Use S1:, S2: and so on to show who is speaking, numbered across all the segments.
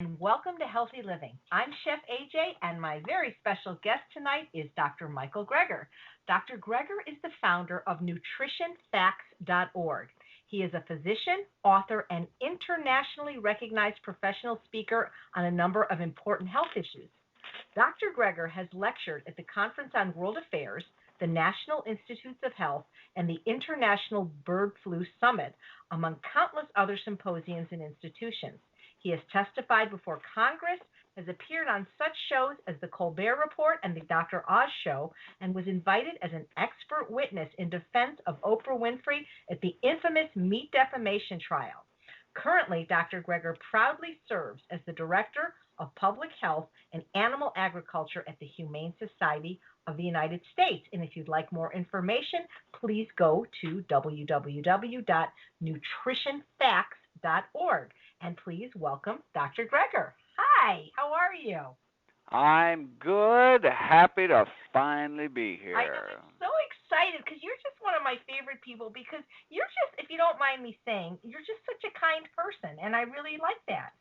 S1: and welcome to Healthy Living. I'm Chef AJ, and my very special guest tonight is Dr. Michael Greger. Dr. Greger is the founder of nutritionfacts.org. He is a physician, author, and internationally recognized professional speaker on a number of important health issues. Dr. Greger has lectured at the Conference on World Affairs, the National Institutes of Health, and the International Bird Flu Summit, among countless other symposiums and institutions. He has testified before Congress, has appeared on such shows as The Colbert Report and The Dr. Oz Show, and was invited as an expert witness in defense of Oprah Winfrey at the infamous meat defamation trial. Currently, Dr. Greger proudly serves as the Director of Public Health and Animal Agriculture at the Humane Society of the United States. And if you'd like more information, please go to www.nutritionfacts.org. And please welcome Dr. Greger. Hi, how are you?
S2: I'm good. Happy to finally be
S1: I know,
S2: here.
S1: I'm so excited because you're just one of my favorite people because you're just, if you don't mind me saying, you're just such a kind person, and I really like that.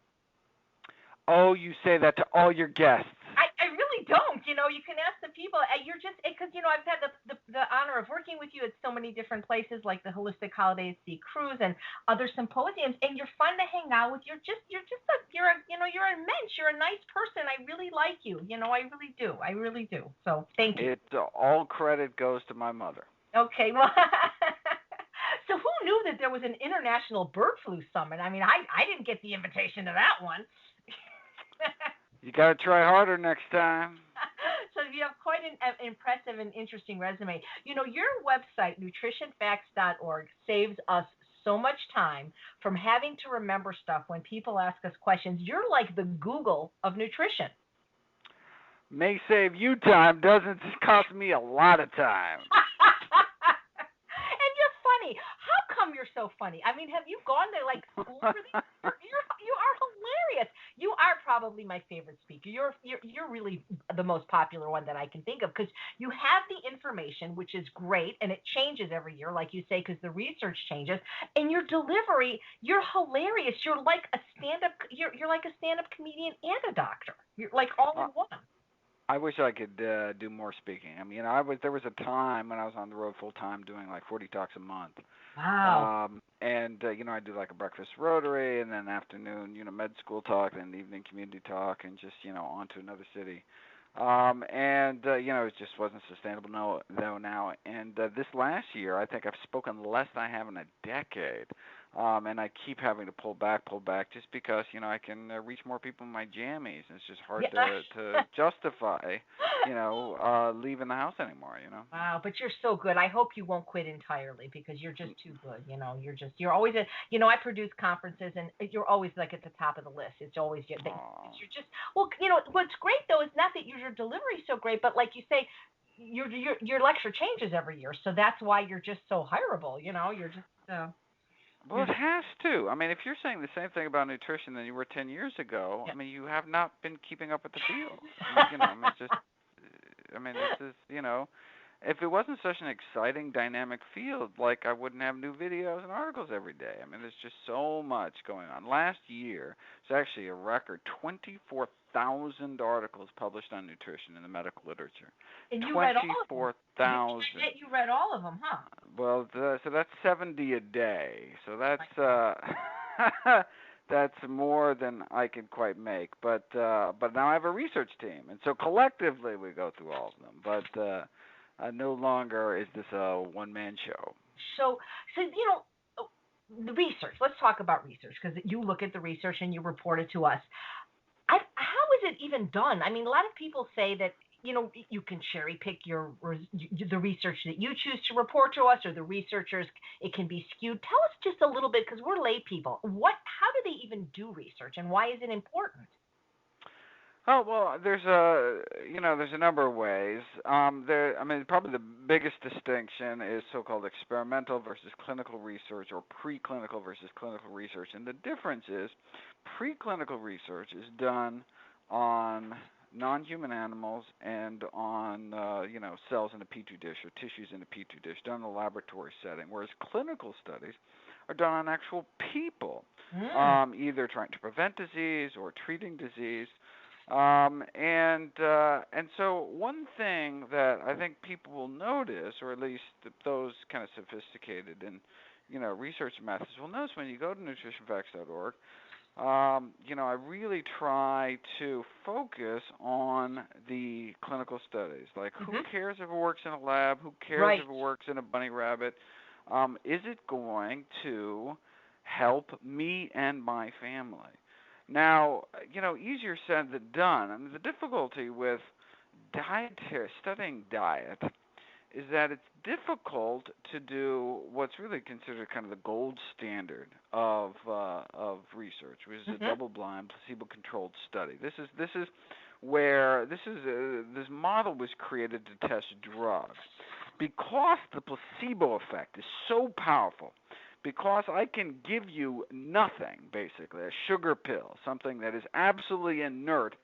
S2: Oh, you say that to all your guests.
S1: I really don't. You can ask the people. You're just because I've had the honor of working with you at so many different places, like the Holistic Holiday at Sea Cruise and other symposiums, and you're fun to hang out with. You're immense. You're a nice person. I really like you. I really do. I really do. So thank you.
S2: All credit goes to my mother.
S1: Okay, well. So who knew that there was an international bird flu summit? I mean, I didn't get the invitation to that one.
S2: You got to try harder next time.
S1: So you have quite an impressive and interesting resume. Your website, nutritionfacts.org, saves us so much time from having to remember stuff when people ask us questions. You're like the Google of nutrition.
S2: May save you time, doesn't cost me a lot of time.
S1: And you're funny. How come you're so funny? I mean, have you gone to like school for these? You are hilarious. You are probably my favorite speaker. You're really the most popular one that I can think of because you have the information, which is great, and it changes every year, like you say, because the research changes. And your delivery, you're hilarious. You're like a stand-up. You're like a stand-up comedian and a doctor. You're like all in one.
S2: I wish I could do more speaking. I mean, there was a time when I was on the road full time doing like 40 talks a month.
S1: Wow.
S2: And I do like a breakfast rotary and then afternoon, med school talk and evening community talk and just, on to another city. It just wasn't sustainable now. And this last year, I think I've spoken less than I have in a decade. And I keep having to pull back just because, I can reach more people in my jammies. And it's just hard to justify, leaving the house anymore,
S1: Wow, but you're so good. I hope you won't quit entirely because you're just too good. You're always I produce conferences and you're always like at the top of the list. It's always you're just well, what's great though is not that your delivery's so great, but like you say, your lecture changes every year, so that's why you're just so hireable. You're just.
S2: Well, it has to. I mean, if you're saying the same thing about nutrition than you were 10 years ago,
S1: Yeah.
S2: I mean, you have not been keeping up with the field. This is, if it wasn't such an exciting, dynamic field, like I wouldn't have new videos and articles every day. I mean, there's just so much going on. Last year, it's actually a record 24,000 articles published on nutrition in the medical literature.
S1: And you read all of them.
S2: 24,000.
S1: You read all of them, huh?
S2: Well, so that's 70 a day. So that's that's more than I can quite make. But now I have a research team, and so collectively we go through all of them. But no longer is this a one-man show.
S1: So the research. Let's talk about research because you look at the research and you report it to us. How is it even done? I mean, a lot of people say that you can cherry pick the research that you choose to report to us, or the researchers. It can be skewed. Tell us just a little bit because we're lay people. How do they even do research, and why is it important?
S2: Oh well, there's a number of ways. Probably the biggest distinction is so-called experimental versus clinical research, or preclinical versus clinical research. And the difference is, preclinical research is done on non-human animals and on cells in a petri dish or tissues in a petri dish, done in a laboratory setting. Whereas clinical studies are done on actual people, either trying to prevent disease or treating disease. And so one thing that I think people will notice, or at least those kind of sophisticated in, research methods will notice when you go to nutritionfacts.org, I really try to focus on the clinical studies. Like, who cares if it works in a lab? Who cares if it works in a bunny rabbit? Is it going to help me and my family? Now, easier said than done. I mean, the difficulty with studying diet is that it's difficult to do what's really considered kind of the gold standard of research, which is a double-blind, placebo-controlled study. This model was created to test drugs because the placebo effect is so powerful. Because I can give you nothing, basically, a sugar pill, something that is absolutely inert,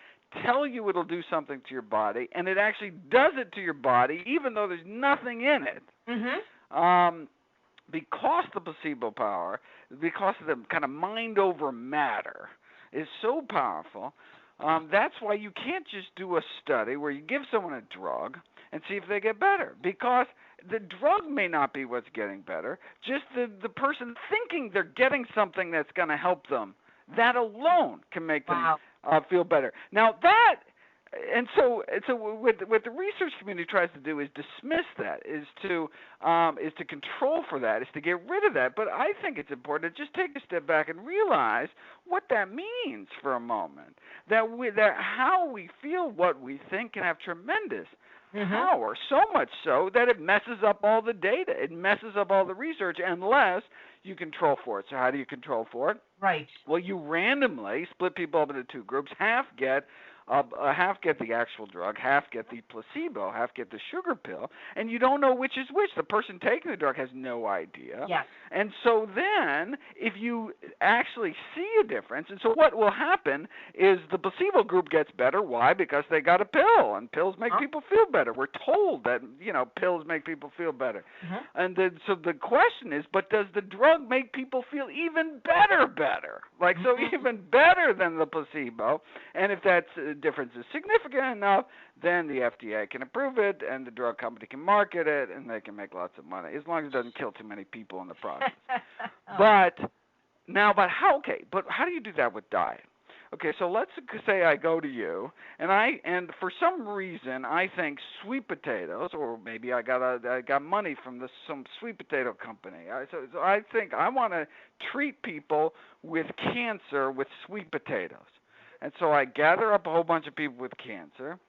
S2: tell you it'll do something to your body, and it actually does it to your body, even though there's nothing in it. Because the placebo power, because of the kind of mind over matter is so powerful, that's why you can't just do a study where you give someone a drug and see if they get better, because the drug may not be what's getting better, just the person thinking they're getting something that's going to help them. That alone can make them feel better. Now so what the research community tries to do is dismiss that, is to control for that, is to get rid of that. But I think it's important to just take a step back and realize what that means for a moment. That how we feel, what we think, can have tremendous power, so much so that it messes up all the data. It messes up all the research unless you control for it. So how do you control for it?
S1: Right.
S2: Well, you randomly split people up into two groups. Half get the actual drug, half get the placebo, half get the sugar pill, and you don't know which is which. The person taking the drug has no idea.
S1: Yes.
S2: And so then, if you actually see a difference, and so what will happen is the placebo group gets better. Why? Because they got a pill, and pills make people feel better. We're told that, pills make people feel better. And then, so the question is, but does the drug make people feel even better? Like, so even better than the placebo? And if that's difference is significant enough, then the FDA can approve it, and the drug company can market it, and they can make lots of money, as long as it doesn't kill too many people in the process. But how do you do that with diet? Okay, so let's say I go to you, and for some reason I think sweet potatoes, or maybe I got money from some sweet potato company. So I think I want to treat people with cancer with sweet potatoes. And so I gather up a whole bunch of people with cancer,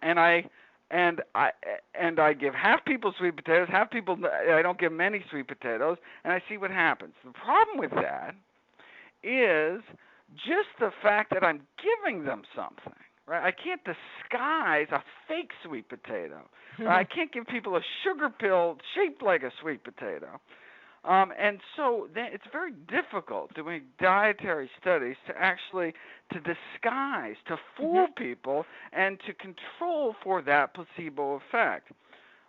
S2: and I give half people sweet potatoes, half people I don't give them any sweet potatoes, and I see what happens. The problem with that is just the fact that I'm giving them something. Right? I can't disguise a fake sweet potato. Right? I can't give people a sugar pill shaped like a sweet potato. And so it's very difficult doing dietary studies to disguise, to fool people, and to control for that placebo effect.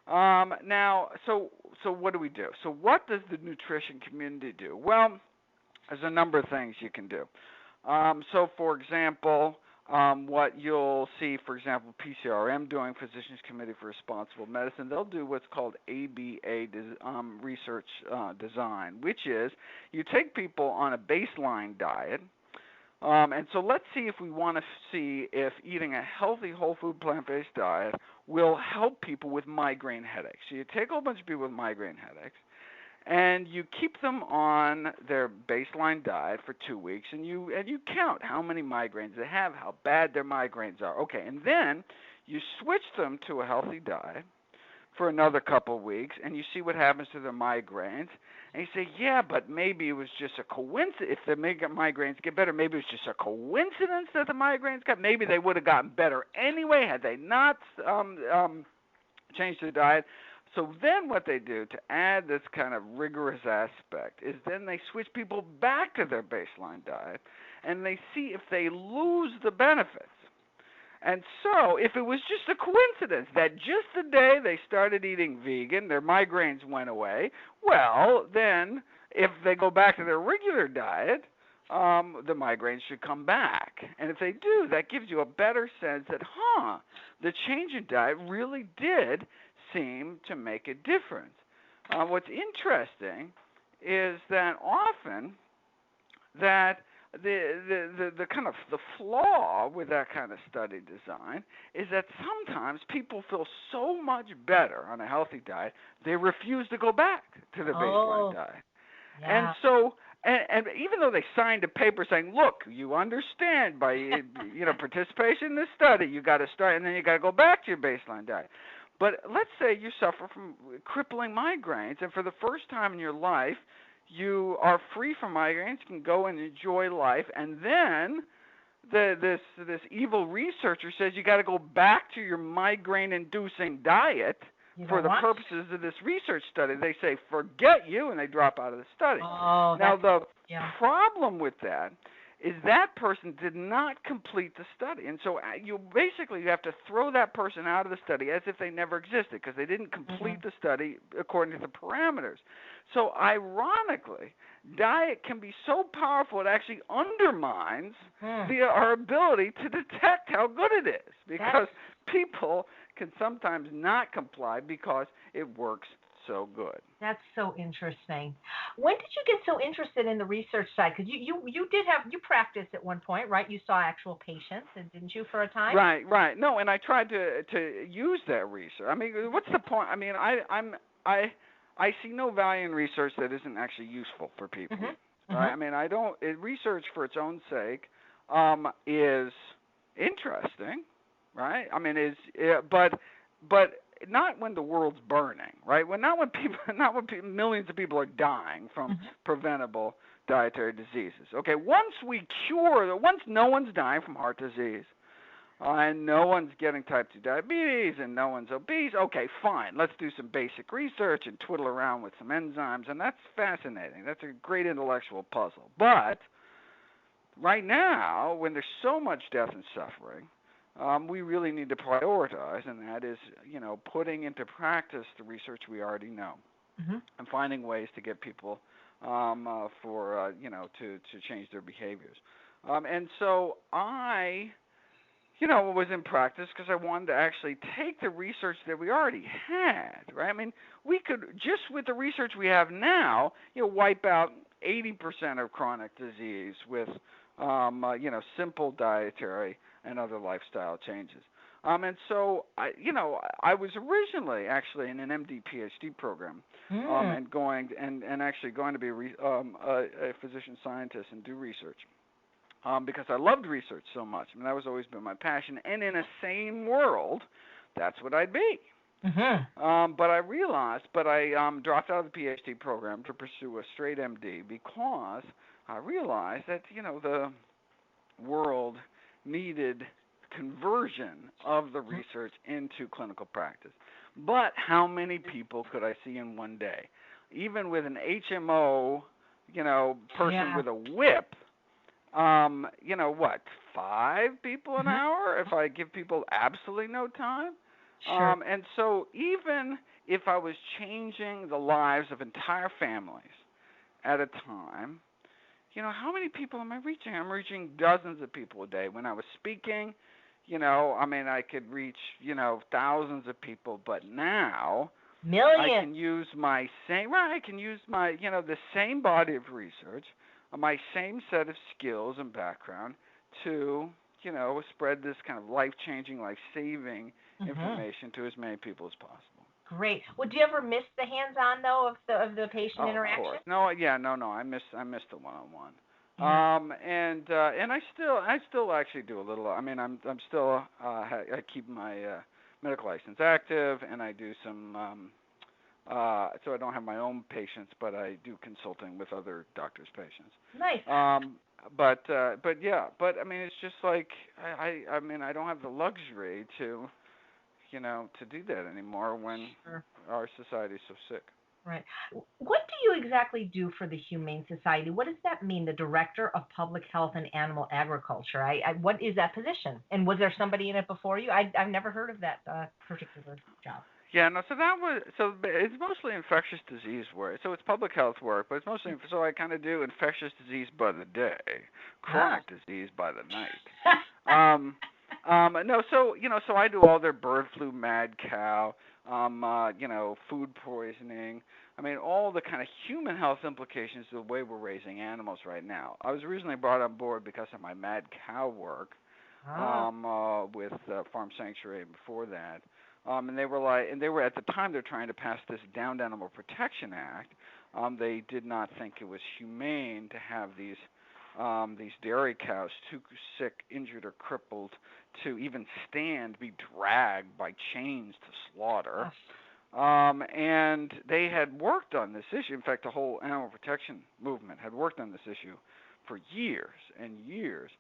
S2: Now, so what do we do? So what does the nutrition community do? Well, there's a number of things you can do. So, for example, what you'll see, for example, PCRM doing, Physicians Committee for Responsible Medicine, they'll do what's called ABA research design, which is you take people on a baseline diet, and so let's see if we want to see if eating a healthy whole food plant-based diet will help people with migraine headaches. So you take a whole bunch of people with migraine headaches, and you keep them on their baseline diet for 2 weeks, and you count how many migraines they have, how bad their migraines are. Okay, and then you switch them to a healthy diet for another couple of weeks, and you see what happens to their migraines. And you say, yeah, but maybe it was just a coincidence. If the migraines get better, maybe it was just a coincidence that the migraines got. Maybe they would have gotten better anyway had they not changed their diet. So then what they do to add this kind of rigorous aspect is then they switch people back to their baseline diet, and they see if they lose the benefits. And so if it was just a coincidence that just the day they started eating vegan, their migraines went away, well, then if they go back to their regular diet, the migraines should come back. And if they do, that gives you a better sense that, the change in diet really did seem to make a difference. What's interesting is that often that the kind of the flaw with that kind of study design is that sometimes people feel so much better on a healthy diet they refuse to go back to the baseline diet.
S1: Yeah.
S2: And so and even though they signed a paper saying, look, you understand by participation in this study, you got to start and then you got to go back to your baseline diet. But let's say you suffer from crippling migraines, and for the first time in your life, you are free from migraines, you can go and enjoy life, and then this evil researcher says you got to go back to your migraine-inducing diet for the purposes of this research study. They say, forget you, and they drop out of the study. Now, the problem with that is that person did not complete the study. And so you have to throw that person out of the study as if they never existed because they didn't complete the study according to the parameters. So ironically, diet can be so powerful it actually undermines our ability to detect how good it is because people can sometimes not comply because it works so good.
S1: That's so interesting. When did you get so interested in the research side? Because you practiced at one point, right? You saw actual patients, and didn't you, for a time?
S2: Right. No, and I tried to use that research. I mean, what's the point? I mean, I see no value in research that isn't actually useful for people. Right? I mean, research for its own sake is interesting, right? I mean, but not when the world's burning, right? Not when millions of people are dying from preventable dietary diseases. Okay, once no one's dying from heart disease, and no one's getting type 2 diabetes, and no one's obese, okay, fine, let's do some basic research and twiddle around with some enzymes, and that's fascinating. That's a great intellectual puzzle. But right now, when there's so much death and suffering, we really need to prioritize, and that is, putting into practice the research we already know, and finding ways to get people to change their behaviors. And so I, was in practice because I wanted to actually take the research that we already had, right? I mean, we could, just with the research we have now, wipe out 80% of chronic disease with, simple dietary and other lifestyle changes. And so, I was originally actually in an MD PhD program, and going to be a physician scientist and do research, because I loved research so much. I mean, that was always been my passion. And in a sane world, that's what I'd be. But I dropped out of the PhD program to pursue a straight MD because I realized that, the world needed conversion of the research into clinical practice. But how many people could I see in one day? Even with an HMO, person with a whip, 5 people an hour if I give people absolutely no time?
S1: Sure.
S2: And so even if I was changing the lives of entire families at a time, how many people am I reaching? I'm reaching dozens of people a day. When I was speaking, I could reach, thousands of people, but now
S1: millions.
S2: I can use the same body of research, my same set of skills and background to, spread this kind of life-changing, life-saving information to as many people as possible.
S1: Great. Well, do you ever miss the hands-on though of the patient interaction?
S2: Of course. No. I miss the one-on-one. And I still actually do a little. I mean, I'm still I keep my medical license active, and I do some. So I don't have my own patients, but I do consulting with other doctors' patients.
S1: Nice.
S2: But I mean, it's just like I mean, I don't have the luxury to do that anymore when our society is so sick.
S1: Right. What do you exactly do for the Humane Society? What does that mean, the Director of Public Health and Animal Agriculture? What is that position? And was there somebody in it before you? I've never heard of that particular job.
S2: Yeah, no, it's mostly infectious disease work. So it's public health work, but it's mostly so I kind of do infectious disease by the day,
S1: Ah.
S2: chronic disease by the night. Um, no, so so I do all their bird flu, mad cow, food poisoning. I mean, all the kind of human health implications of the way we're raising animals right now. I was originally brought on board because of my mad cow work,
S1: Ah.
S2: with Farm Sanctuary before that. And they were at the time they're trying to pass this Downed Animal Protection Act. They did not think it was humane to have these dairy cows too sick, injured, or crippled to even stand, be dragged by chains to slaughter.
S1: Gosh.
S2: And they had worked on this issue. In fact, the whole animal protection movement had worked on this issue for years and years.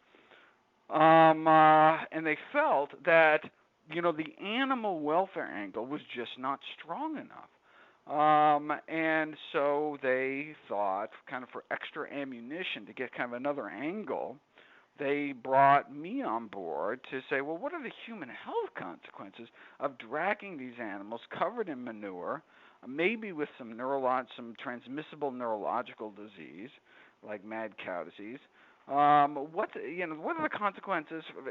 S2: And they felt that the animal welfare angle was just not strong enough. And so they thought, kind of for extra ammunition to get kind of another angle, they brought me on board to say, well, what are the human health consequences of dragging these animals covered in manure, maybe with some transmissible neurological disease, like mad cow disease? What are the consequences of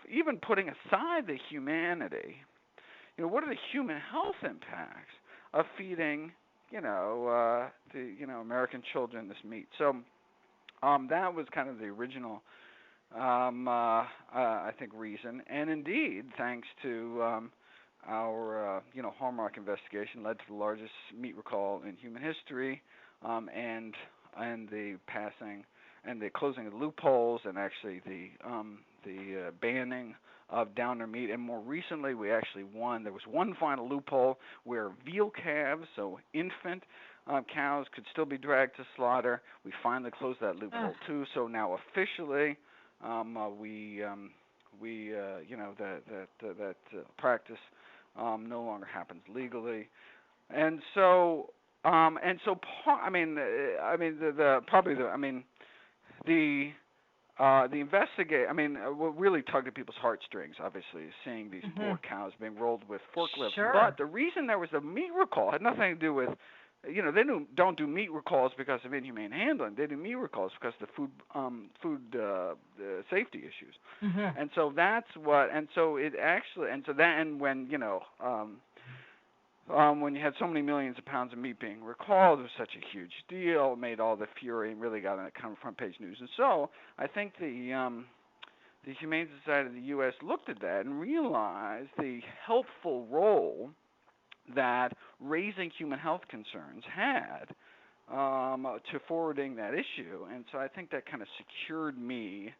S2: even putting aside the humanity? What are the human health impacts of feeding the American children this meat? So that was kind of the original I think reason, and indeed, thanks to our hallmark investigation, led to the largest meat recall in human history, and the passing and the closing of loopholes, and actually the banning of downer meat. And more recently, we actually won. There was one final loophole where veal calves, so infant cows, could still be dragged to slaughter. We finally closed that loophole too. So now officially, that practice no longer happens legally, and so the investigate. I mean, what really tugged at people's heartstrings, obviously, is seeing these poor cows being rolled with forklifts.
S1: Sure.
S2: But the reason there was a meat recall had nothing to do with, they don't do meat recalls because of inhumane handling. They do meat recalls because of the food safety issues.
S1: Mm-hmm.
S2: And so that's what. And so it actually. And so that. And when when you had so many millions of pounds of meat being recalled, it was such a huge deal. It made all the fury and really got on kind of front page news. And so I think the Humane Society of the U.S. looked at that and realized the helpful role that raising human health concerns had to forwarding that issue. And so I think that kind of secured me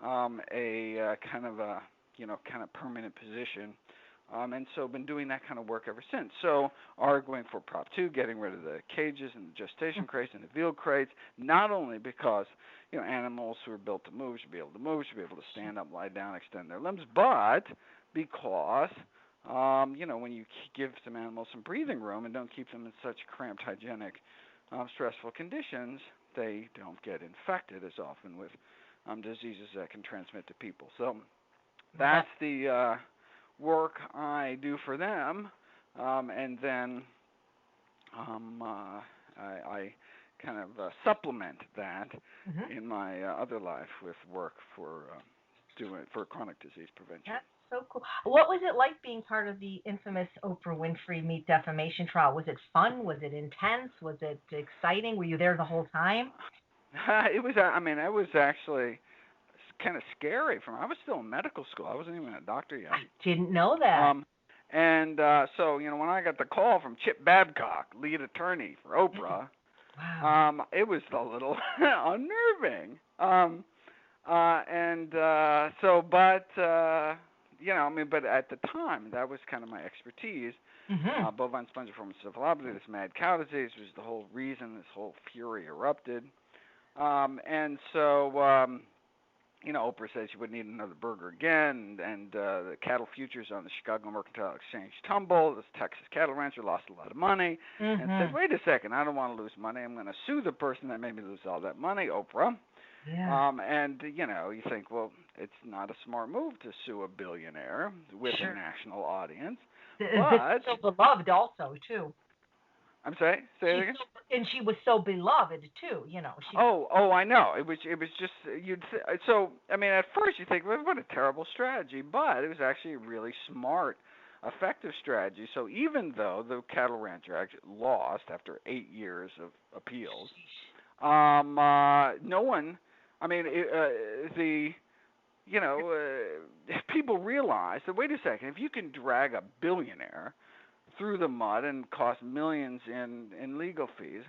S2: a kind of permanent position. And so been doing that kind of work ever since. So arguing for Prop 2, getting rid of the cages and the gestation crates and the veal crates, not only because animals who are built to move should be able to move, should be able to stand up, lie down, extend their limbs, but because when you give some animals some breathing room and don't keep them in such cramped, hygienic, stressful conditions, they don't get infected as often with diseases that can transmit to people. So that's the work I do for them, and then I kind of supplement that in my other life with work for chronic disease prevention.
S1: That's so cool. What was it like being part of the infamous Oprah Winfrey meat defamation trial? Was it fun? Was it intense? Was it exciting? Were you there the whole time?
S2: It was. It was actually kind of scary. I was still in medical school. I wasn't even a doctor yet.
S1: I didn't know that.
S2: So when I got the call from Chip Babcock, lead attorney for Oprah,
S1: wow.
S2: It was a little unnerving. But at the time, that was kind of my expertise. Bovine spongiform encephalopathy, this mad cow disease, was the whole reason this whole fury erupted. Oprah says she wouldn't eat another burger again, and the cattle futures on the Chicago Mercantile Exchange tumbled. This Texas cattle rancher lost a lot of money and said, wait a second, I don't want to lose money. I'm going to sue the person that made me lose all that money, Oprah.
S1: Yeah.
S2: And you think, well, it's not a smart move to sue a billionaire with a
S1: Sure.
S2: national audience,
S1: This
S2: but
S1: so beloved also too.
S2: I'm sorry, say it
S1: She's
S2: again.
S1: so, and she was so beloved too. She.
S2: Oh, I know. It was just so. I mean, at first you think, well, what a terrible strategy, but it was actually a really smart, effective strategy. So even though the cattle rancher actually lost after 8 years of appeals, no one. I mean, the people realize that wait a second, if you can drag a billionaire through the mud and cost millions in legal fees,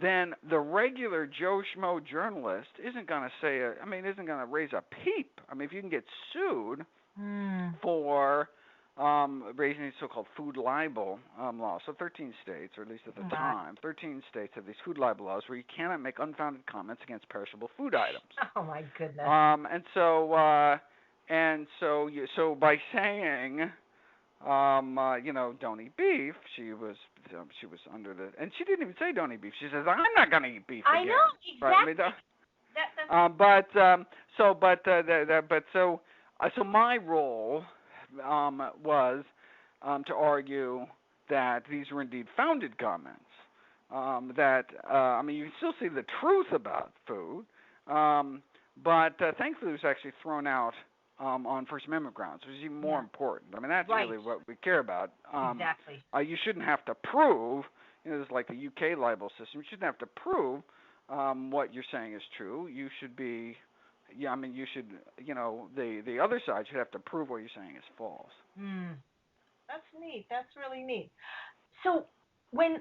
S2: then the regular Joe Schmo journalist isn't going to isn't going to raise a peep. I mean, if you can get sued
S1: Mm.
S2: for raising these so-called food libel laws, so 13 states, or at least at the
S1: My.
S2: time, 13 states have these food libel laws where you cannot make unfounded comments against perishable food items.
S1: Oh my goodness.
S2: So by saying don't eat beef. She was under the, and she didn't even say don't eat beef. She says, I'm not going to eat beef
S1: I
S2: again.
S1: know
S2: Right? I
S1: exactly.
S2: mean,
S1: That's
S2: so my role was to argue that these were indeed founded comments. You can still see the truth about food, but thankfully it was actually thrown out on First Amendment grounds, which is even more
S1: yeah.
S2: important. I mean, that's
S1: Right.
S2: really what we care about.
S1: Exactly.
S2: You shouldn't have to prove, this is like the UK libel system, you shouldn't have to prove what you're saying is true. You should be, the other side should have to prove what you're saying is false.
S1: Hmm. That's neat. That's really neat. So when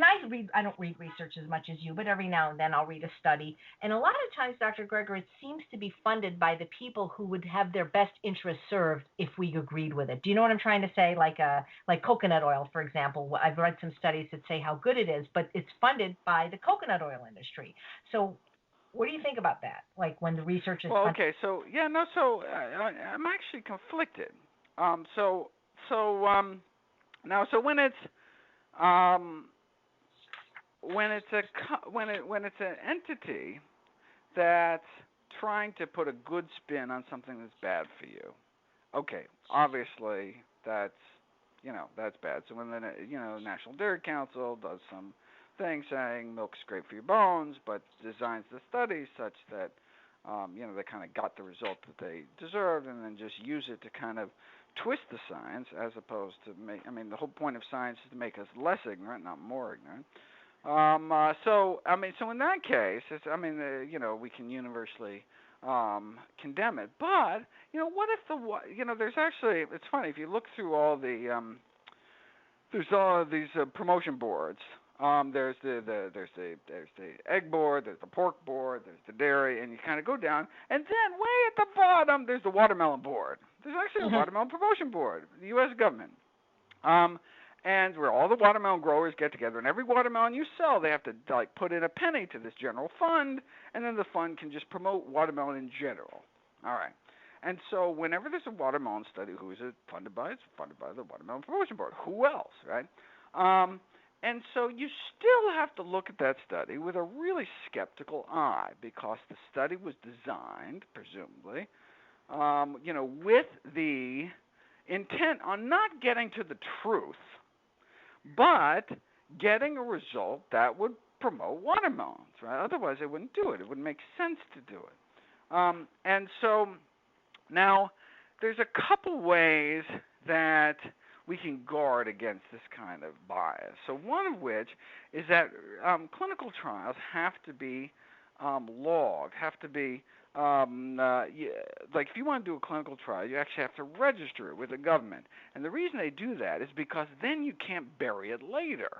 S1: I read, I don't read research as much as you, but every now and then I'll read a study. And a lot of times, Dr. Greger, it seems to be funded by the people who would have their best interests served if we agreed with it. Do you know what I'm trying to say? Like coconut oil, for example. I've read some studies that say how good it is, but it's funded by the coconut oil industry. So what do you think about that? Like when the research is
S2: Well,
S1: funded?
S2: okay, so yeah, no, so I'm actually conflicted. Um, so so Now, so um, when it's an entity that's trying to put a good spin on something that's bad for you, okay, obviously that's bad. So when the National Dairy Council does some thing saying milk's great for your bones, but designs the study such that they kind of got the result that they deserved, and then just use it to kind of twist the science as opposed to make. I mean, the whole point of science is to make us less ignorant, not more ignorant. So in that case, we can universally condemn it. But what if there's actually, it's funny if you look through all there's all these promotion boards. There's the egg board, there's the pork board, there's the dairy, and you kind of go down, and then way at the bottom there's the watermelon board. There's actually a watermelon promotion board, the U.S. government. And where all the watermelon growers get together, and every watermelon you sell, they have to put in a penny to this general fund, and then the fund can just promote watermelon in general. All right. And so whenever there's a watermelon study, who is it funded by? It's funded by the Watermelon Promotion Board. Who else, right? And so you still have to look at that study with a really skeptical eye because the study was designed, presumably, with the intent on not getting to the truth, but getting a result that would promote watermelons, right? Otherwise, they wouldn't do it. It wouldn't make sense to do it. And so now there's a couple ways that we can guard against this kind of bias. So one of which is that clinical trials have to be logged, have to be like if you want to do a clinical trial, you actually have to register it with the government. And the reason they do that is because then you can't bury it later.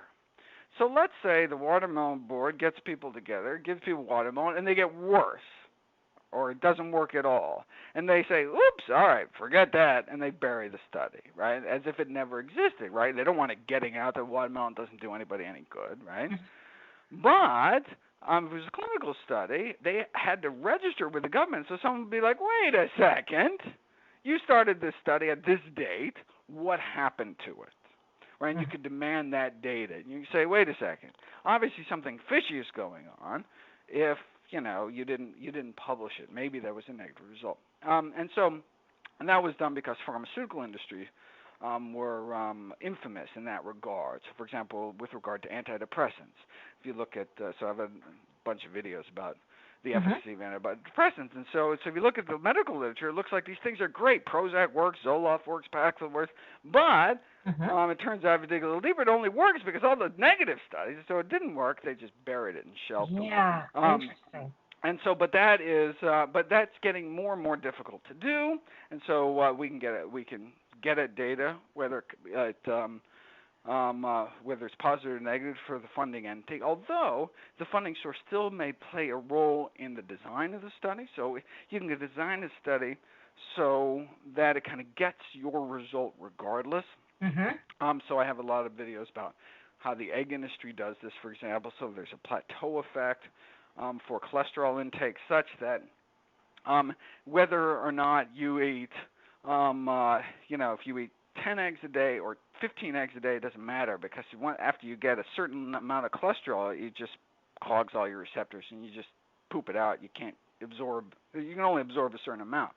S2: So let's say the watermelon board gets people together, gives people watermelon, and they get worse, or it doesn't work at all. And they say, oops, all right, forget that, and they bury the study, right, as if it never existed, right? They don't want it getting out that watermelon doesn't do anybody any good, right? But if it was a clinical study, they had to register with the government, so someone would be like, wait a second, you started this study at this date, what happened to it? Right? And you could demand that data. And you say, wait a second, obviously something fishy is going on if you didn't publish it. Maybe there was a negative result. And that was done because pharmaceutical industry were infamous in that regard. So, for example, with regard to antidepressants, if you look at, so I've a bunch of videos about the efficacy of antidepressants, and so if you look at the medical literature, it looks like these things are great. Prozac works, Zoloft works, Paxil works, but it turns out if you dig a little deeper, it only works because all the negative studies, so it didn't work. They just buried it and shelved them.
S1: Yeah, interesting.
S2: And so, but that's getting more and more difficult to do. And so we can get at data whether whether it's positive or negative for the funding entity. Although the funding source still may play a role in the design of the study. So you can design a study so that it kind of gets your result regardless. So I have a lot of videos about how the egg industry does this, for example. So there's a plateau effect for cholesterol intake, such that whether or not you eat, if you eat 10 eggs a day or 15 eggs a day, it doesn't matter, because after you get a certain amount of cholesterol, it just clogs all your receptors and you just poop it out. You can't absorb. You can only absorb a certain amount.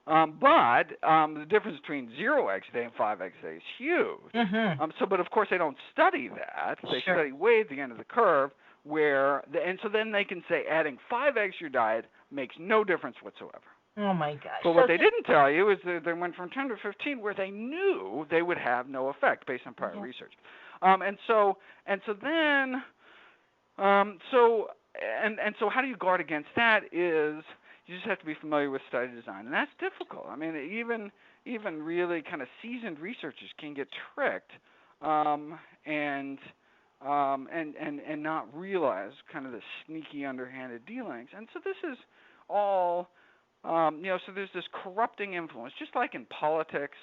S2: But the difference between 0 eggs a day and 5 eggs a day is huge. But of course they don't study that. They study way at the end of the curve, and so then they can say adding 5 eggs to your diet makes no difference whatsoever.
S1: Oh my gosh!
S2: But what they didn't tell you is that they went from 10 to 15, where they knew they would have no effect based on prior research. So how do you guard against that? Is you just have to be familiar with study design, and that's difficult. I mean, even really kind of seasoned researchers can get tricked, and not realize kind of the sneaky, underhanded dealings. And so this is all. So there's this corrupting influence, just like in politics.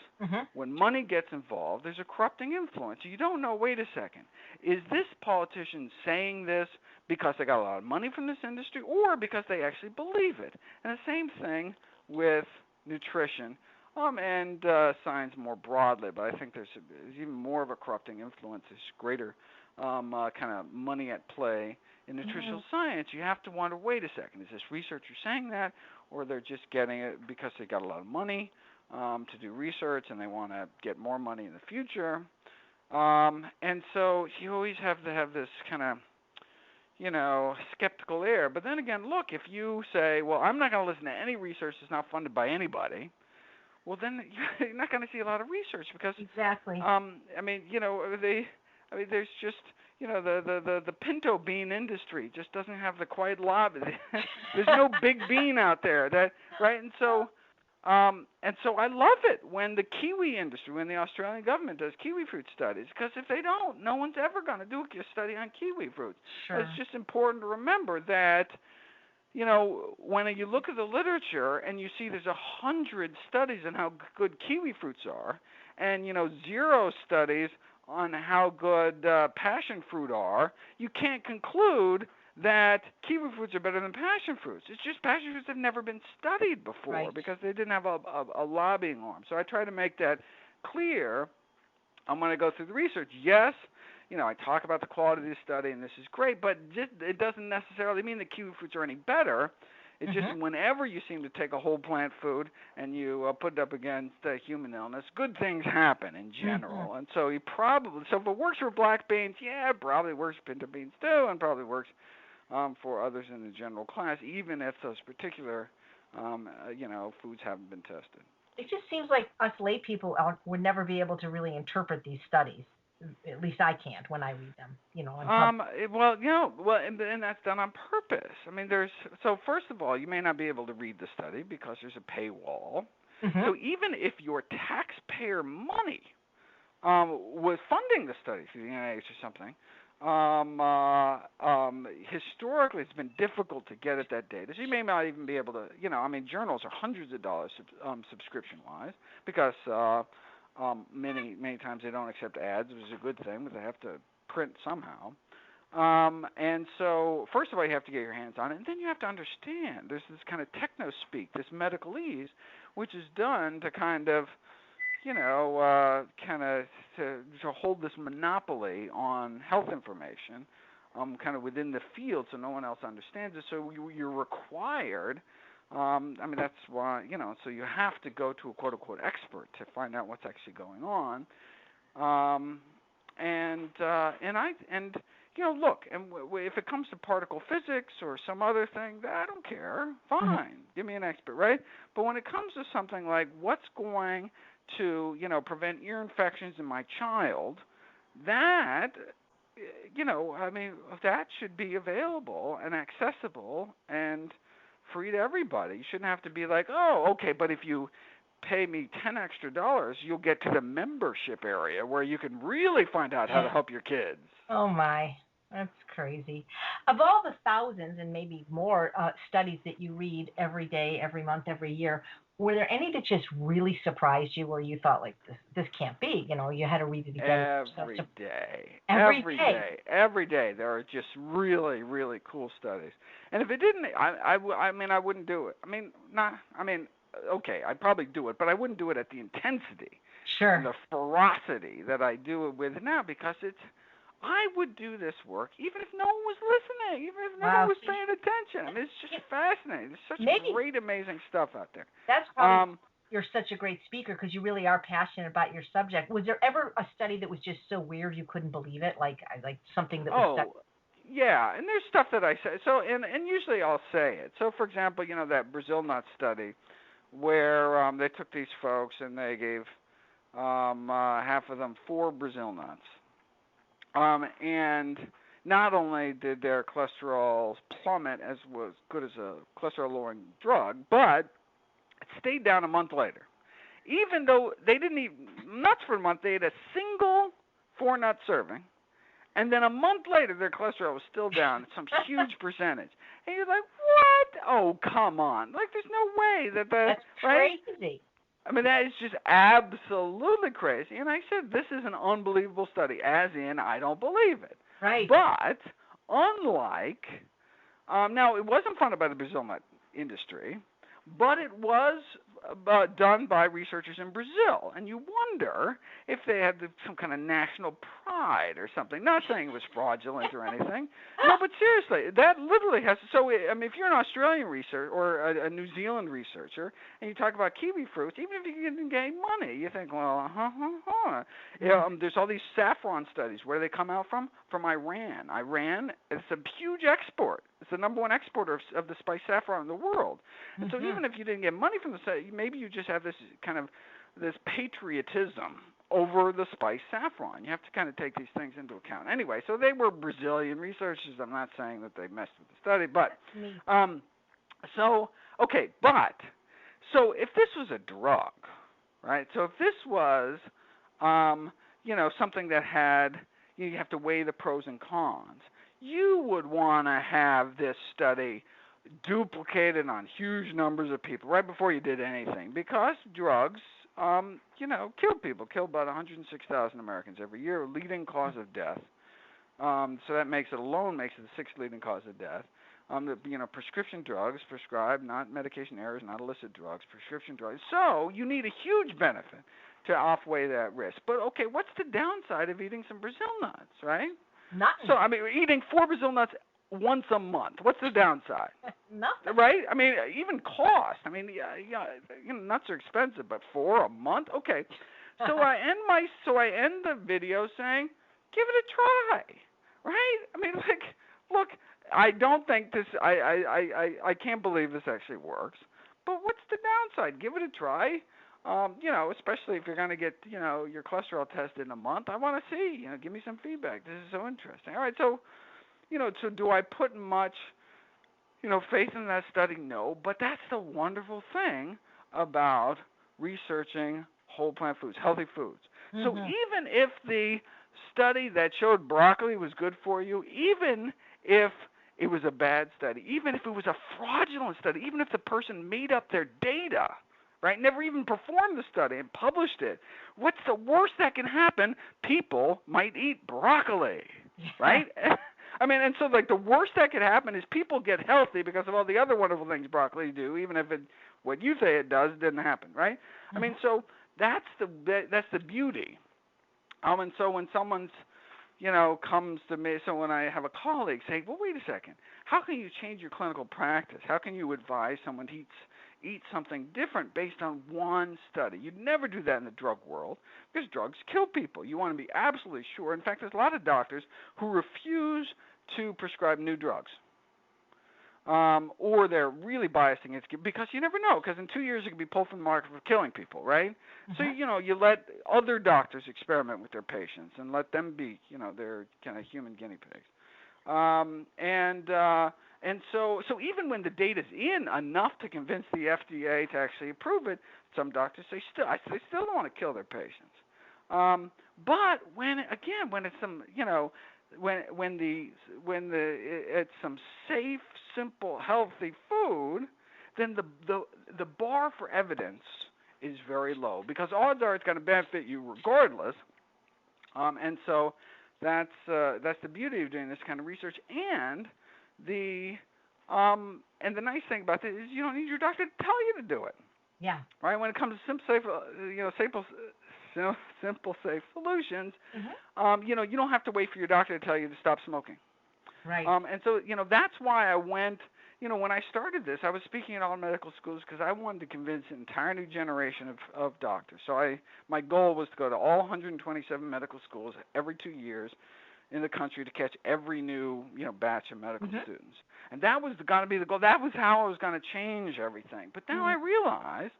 S2: When money gets involved, there's a corrupting influence. You don't know, wait a second, is this politician saying this because they got a lot of money from this industry, or because they actually believe it? And the same thing with nutrition and science more broadly, but I think there's even more of a corrupting influence. There's greater kind of money at play in nutritional science. You have to wonder, wait a second, is this researcher saying that, or they're just getting it because they got a lot of money to do research and they want to get more money in the future? And so you always have to have this kind of, skeptical air. But then again, look, if you say, well, I'm not going to listen to any research that's not funded by anybody, well, then you're not going to see a lot of research, because there's just the pinto bean industry just doesn't have the quiet lobby. There's no big bean out there, right? And so I love it when the kiwi industry, when the Australian government does kiwi fruit studies, because if they don't, no one's ever going to do a study on kiwi fruits. It's just important to remember that, when you look at the literature and you see there's 100 studies on how good kiwi fruits are, and 0 studies on how good passion fruit are, you can't conclude that kiwi fruits are better than passion fruits. It's just passion fruits have never been studied before, because they didn't have a lobbying arm. So I try to make that clear when I go through the research. Yes, I talk about the quality of the study, and this is great, but it doesn't necessarily mean that kiwi fruits are any better. It's just whenever you seem to take a whole plant food and you put it up against human illness, good things happen in general. And so if it works for black beans, it probably works for pinto beans too, and probably works for others in the general class, even if those particular foods haven't been tested.
S1: It just seems like us lay people would never be able to really interpret these studies. At least I can't when I read them,
S2: and that's done on purpose. I mean, first of all, you may not be able to read the study because there's a paywall. So even if your taxpayer money was funding the study through the NIH or something, historically it's been difficult to get at that data. So you may not even be able to, journals are hundreds of dollars subscription-wise, because many times they don't accept ads, which is a good thing, but they have to print somehow. And so, first of all, you have to get your hands on it, and then you have to understand. There's this kind of techno-speak, this medicalese, which is done to kind of, to hold this monopoly on health information, kind of within the field, so no one else understands it. So you're required. I mean, that's why, so you have to go to a quote-unquote expert to find out what's actually going on. Look, if it comes to particle physics or some other thing, I don't care. Fine, give me an expert, right? But when it comes to something like what's going to, prevent ear infections in my child, that, that should be available and accessible and free to everybody. You shouldn't have to be like, oh, okay, but if you pay me $10 extra, you'll get to the membership area where you can really find out how to help your kids.
S1: Oh my, that's crazy. Of all the thousands and maybe more studies that you read every day, every month, every year, were there any that just really surprised you, where you thought, like, this can't be? You had to read it again.
S2: Every day. Every day there are just really, really cool studies. And if it didn't, I wouldn't do it. Okay, I'd probably do it, but I wouldn't do it at the intensity and the ferocity that I do it with now, because I would do this work even if no one was listening, even if no one was paying attention. It's just fascinating. There's such great, amazing stuff out there.
S1: That's probably you're such a great speaker, because you really are passionate about your subject. Was there ever a study that was just so weird you couldn't believe it, like something that was
S2: yeah, and there's stuff that I say. So, and usually I'll say it. So, for example, that Brazil nut study where they took these folks and they gave half of them 4 Brazil nuts. And not only did their cholesterol plummet, as was good as a cholesterol-lowering drug, but it stayed down a month later. Even though they didn't eat nuts for a month, they ate a single 4-nut serving, and then a month later their cholesterol was still down some huge percentage. And you're like, what? Oh, come on. Like, there's no way
S1: that's
S2: right?
S1: crazy.
S2: I mean, that is just absolutely crazy. And I said, this is an unbelievable study, as in I don't believe it.
S1: Right.
S2: But unlike, now it wasn't funded by the Brazil nut industry, but it was done by researchers in Brazil. And you wonder if they had some kind of national pride or something. Not saying it was fraudulent or anything. No, but seriously, that literally has. So, if you're an Australian researcher or a New Zealand researcher, and you talk about kiwi fruits, even if you didn't get money, you think, well, there's all these saffron studies. Where do they come out from? From Iran. Iran is a huge export. It's the number 1 exporter of the spice saffron in the world. And so even if you didn't get money from the study, maybe you just have this kind of this patriotism over the spice saffron. You have to kind of take these things into account. Anyway, so they were Brazilian researchers. I'm not saying that they messed with the study, but so if this was a drug, right? So if this was something that had, you have to weigh the pros and cons, you would want to have this study duplicated on huge numbers of people right before you did anything, because drugs, kill people, kill about 106,000 Americans every year, leading cause of death. So that makes it the 6th leading cause of death. Prescription drugs prescribed, not medication errors, not illicit drugs, prescription drugs. So you need a huge benefit to outweigh that risk. But okay, what's the downside of eating some Brazil nuts, right?
S1: Nothing.
S2: So eating 4 Brazil nuts once a month. What's the downside?
S1: Nothing.
S2: Right? Even cost. Nuts are expensive, but 4 a month? Okay. So I end the video saying, give it a try. Right? Look, I don't think this. I can't believe this actually works. But what's the downside? Give it a try. Especially if you're going to get, your cholesterol tested in a month. I want to see. Give me some feedback. This is so interesting. All right. So, so do I put much, faith in that study? No. But that's the wonderful thing about researching whole plant foods, healthy foods. Mm-hmm. So even if the study that showed broccoli was good for you, even if it was a bad study, even if it was a fraudulent study, even if the person made up their data, right, never even performed the study and published it, what's the worst that can happen? People might eat broccoli, right? And so the worst that could happen is people get healthy because of all the other wonderful things broccoli do, even if what you say it does didn't happen, right? So that's the beauty. And so when someone's, comes to me. So when I have a colleague say, well, wait a second, how can you change your clinical practice? How can you advise someone to eat something different based on one study? You'd never do that in the drug world because drugs kill people. You want to be absolutely sure. In fact, there's a lot of doctors who refuse to prescribe new drugs. Or they're really biased against it because you never know. Because in 2 years it could be pulled from the market for killing people, right? So you let other doctors experiment with their patients and let them be, their kind of human guinea pigs. And so even when the data's in enough to convince the FDA to actually approve it, some doctors say they still don't want to kill their patients. But when it's some when it's some safe, simple, healthy food, then the bar for evidence is very low because odds are it's going to benefit you regardless. And so that's the beauty of doing this kind of research. And the nice thing about this is you don't need your doctor to tell you to do it.
S1: Yeah.
S2: Right. When it comes to simple, safe solutions, you don't have to wait for your doctor to tell you to stop smoking.
S1: Right.
S2: And so, that's why I went, when I started this, I was speaking at all medical schools because I wanted to convince an entire new generation of doctors. So my goal was to go to all 127 medical schools every 2 years in the country to catch every new, batch of medical students. And that was going to be the goal. That was how I was going to change everything. But now I realize,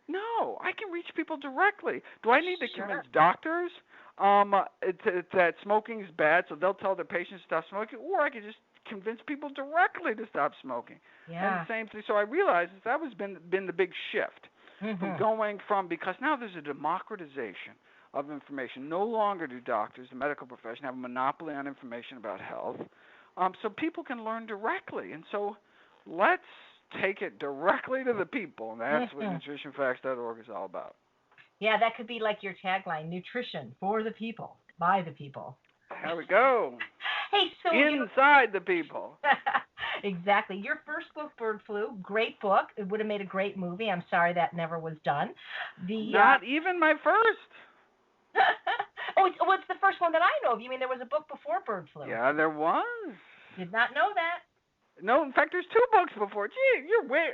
S2: no, I can reach people directly. Do I need to convince doctors that smoking is bad so they'll tell their patients to stop smoking? Or I could just convince people directly to stop smoking.
S1: Yeah.
S2: And the same thing. So I realized that was been the big shift from because now there's a democratization of information. No longer do doctors, the medical profession, have a monopoly on information about health. So people can learn directly. And so let's take it directly to the people, and that's what nutritionfacts.org is all about.
S1: Yeah, that could be like your tagline, nutrition for the people, by the people.
S2: There we go.
S1: Hey, so
S2: inside the people.
S1: Exactly. Your first book, Bird Flu, great book. It would have made a great movie. I'm sorry that never was done.
S2: Not even my first.
S1: It's the first one that I know of. You mean there was a book before Bird Flu?
S2: Yeah, there was.
S1: Did not know that.
S2: No, in fact, there's 2 books before. Gee, you're way.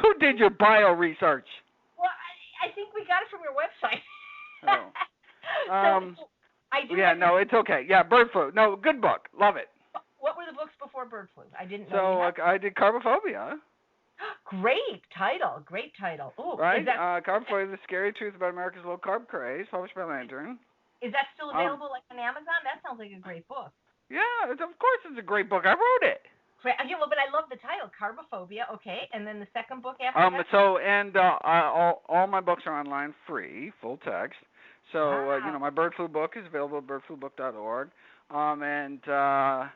S2: Who did your bio research?
S1: Well, I think we got it from your website.
S2: Oh.
S1: I do.
S2: Yeah, no, it's okay. Yeah, Bird Flu. No, good book. Love it.
S1: What were the books before Bird Flu? I didn't know.
S2: So I did Carbophobia.
S1: Great title. Oh,
S2: right. Carbophobia: The Scary Truth About America's Low Carb Craze, published by Lantern.
S1: Is that still available on Amazon? That sounds like a great book.
S2: Yeah, of course it's a great book. I wrote it.
S1: But I love the title, Carbophobia. Okay, and then the second book after that?
S2: So, and all my books are online free, full text. So, my Bird Flu book is available at birdflubook.org. And the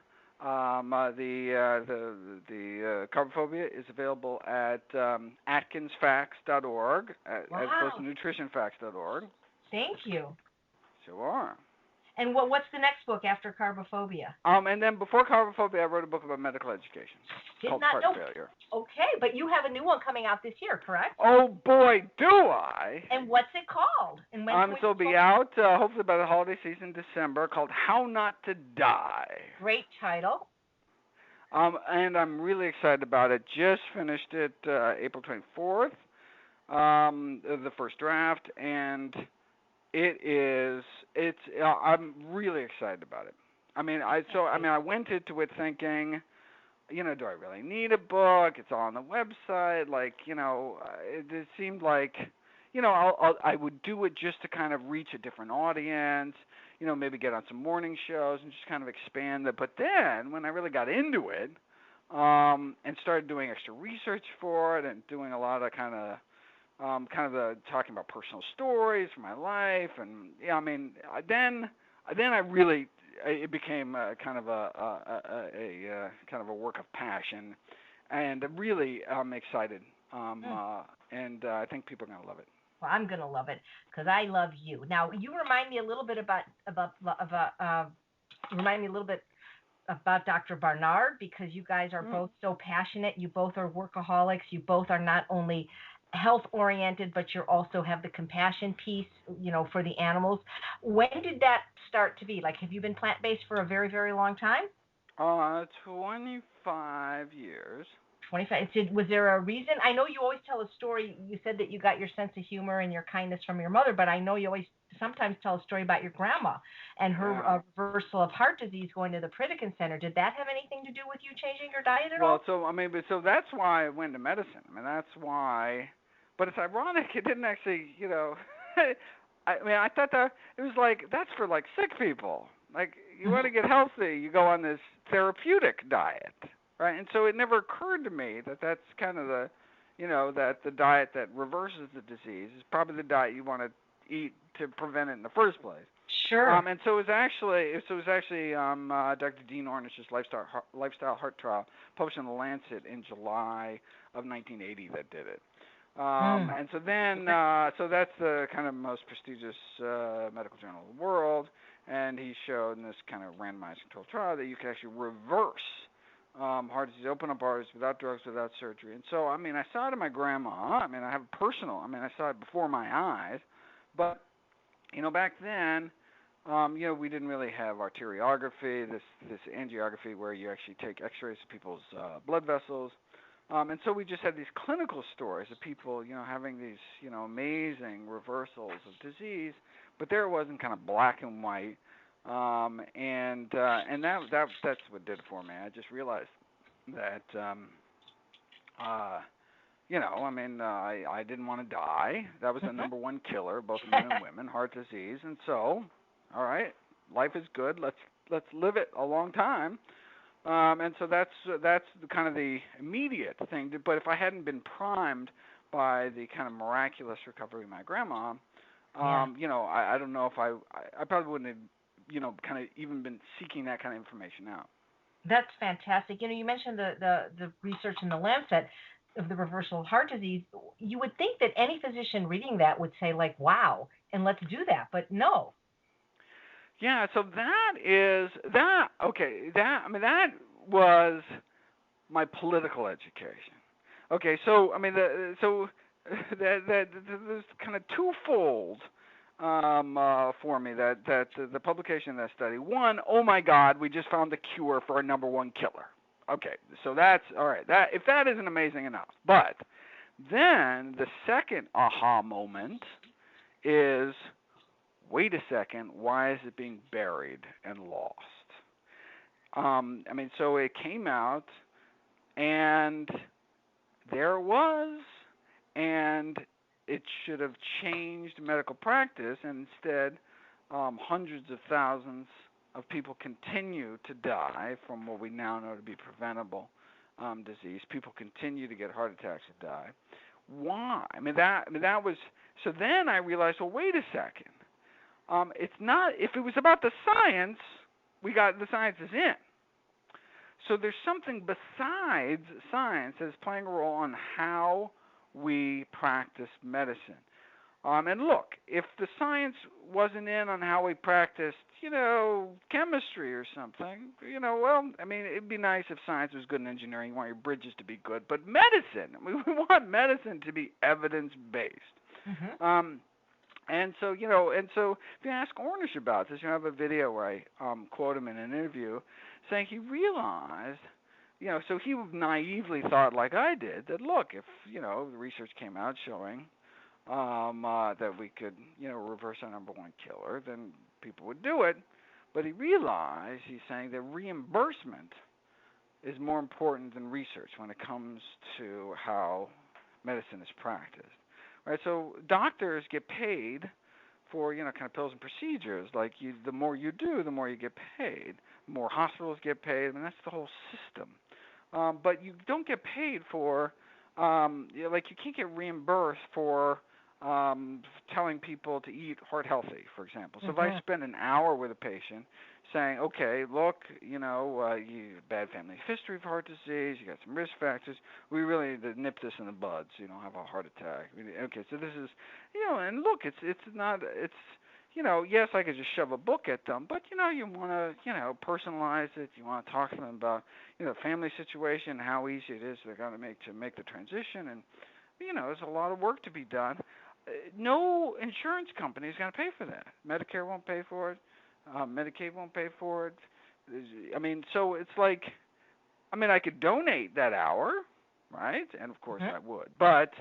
S2: Carbophobia is available at atkinsfacts.org, as opposed to nutritionfacts.org.
S1: Thank you.
S2: Sure.
S1: And what's the next book after Carbophobia?
S2: And then before Carbophobia, I wrote a book about medical education called Heart Failure.
S1: Okay, but you have a new one coming out this year, correct?
S2: Oh boy, do I!
S1: And what's it called? And when
S2: so it'll be out hopefully by the holiday season, December, called How Not to Die.
S1: Great title.
S2: And I'm really excited about it. Just finished it April 24th, the first draft, and I'm really excited about it. I went into it thinking, do I really need a book? It's all on the website. It seemed like, I would do it just to kind of reach a different audience, maybe get on some morning shows and just kind of expand it. But then when I really got into it, and started doing extra research for it and doing a lot of talking about personal stories from my life, and then I really, it became kind of a work of passion, and really I'm excited, and I think people are gonna love it.
S1: Well, I'm gonna love it because I love you. Now you remind me a little bit about Dr. Barnard, because you guys are both so passionate. You both are workaholics. You both are not only health oriented, but you also have the compassion piece, for the animals. When did that start to be? Like, have you been plant based for a very, very long time?
S2: 25 years.
S1: 25. Was there a reason? I know you always tell a story. You said that you got your sense of humor and your kindness from your mother, but I know you always sometimes tell a story about your grandma and her
S2: Yeah.
S1: reversal of heart disease going to the Pritikin Center. Did that have anything to do with you changing your diet at
S2: Well,
S1: all?
S2: so that's why I went to medicine. I mean, that's why. But it's ironic. It didn't actually, I thought that it was like that's for like sick people. Like you want to get healthy, you go on this therapeutic diet, right? And so it never occurred to me that that's kind of that the diet that reverses the disease is probably the diet you want to eat to prevent it in the first place.
S1: Sure.
S2: And so it was actually Dr. Dean Ornish's lifestyle heart trial published in the Lancet in July of 1980 that did it.
S1: Mm.
S2: And so then, so that's the kind of most prestigious medical journal in the world, and he showed in this kind of randomized controlled trial that you can actually reverse heart disease, open up arteries without drugs, without surgery. And so, I mean, I saw it in my grandma. I mean, I saw it before my eyes, but back then, we didn't really have arteriography, this angiography where you actually take X-rays of people's blood vessels. And so we just had these clinical stories of people, having these, amazing reversals of disease, but there it was in kind of black and white. And that's what did it for me. I just realized that, I didn't want to die. That was the number one killer, both men and women, heart disease. And so, all right, life is good. Let's live it a long time. And so that's kind of the immediate thing. But if I hadn't been primed by the kind of miraculous recovery of my grandma, I don't know if I probably wouldn't have, kind of even been seeking that kind of information out.
S1: That's fantastic. You mentioned the research in the Lancet of the reversal of heart disease. You would think that any physician reading that would say, like, wow, and let's do that. But no.
S2: Yeah, so that was my political education. Okay, so I mean, there's kind of twofold for me that the publication of that study. One, oh my God, we just found the cure for our number one killer. Okay, so that's all right. That if that isn't amazing enough, but then the second aha moment is, wait a second, why is it being buried and lost? So it came out, and there it was, and it should have changed medical practice, and instead, hundreds of thousands of people continue to die from what we now know to be preventable disease. People continue to get heart attacks and die. Why? That was. So then I realized, well, wait a second. It's not. If it was about the science, the science is in. So there's something besides science that's playing a role on how we practice medicine. And look, if the science wasn't in on how we practiced, chemistry or something, it'd be nice if science was good in engineering. You want your bridges to be good, but medicine, we want medicine to be evidence-based.
S1: Mm-hmm.
S2: And so if you ask Ornish about this, you have a video where I quote him in an interview saying he realized, so he naively thought like I did that, look, if, the research came out showing that we could, reverse our number one killer, then people would do it. But he realized, he's saying that reimbursement is more important than research when it comes to how medicine is practiced. Right, so doctors get paid for kind of pills and procedures. Like the more you do, the more you get paid. The more hospitals get paid. That's the whole system. But you don't get paid for, you can't get reimbursed for telling people to eat heart healthy, for example. So if I spend an hour with a patient saying, okay, look, you have bad family history of heart disease, you got some risk factors, we really need to nip this in the bud so you don't have a heart attack. Okay, so this is, and look, it's yes, I could just shove a book at them, but you want to, personalize it. You want to talk to them about, the family situation, how easy it is they're going to make the transition, and there's a lot of work to be done. No insurance company is going to pay for that. Medicare won't pay for it. Medicaid won't pay for it. So it's like, I could donate that hour, right? And of course I would. But,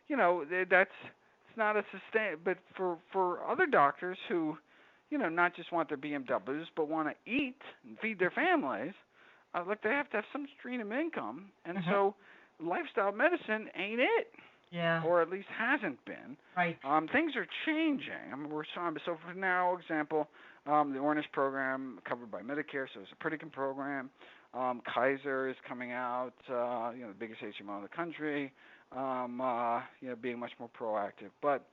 S2: it's not a sustain. But for other doctors who, not just want their BMWs, but want to eat and feed their families, look, they have to have some stream of income. And so lifestyle medicine ain't it.
S1: Yeah.
S2: Or at least hasn't been.
S1: Right.
S2: Things are changing. We're so for now, example, the Ornish program covered by Medicare, so it's a pretty good program. Kaiser is coming out, the biggest HMO in the country, being much more proactive. But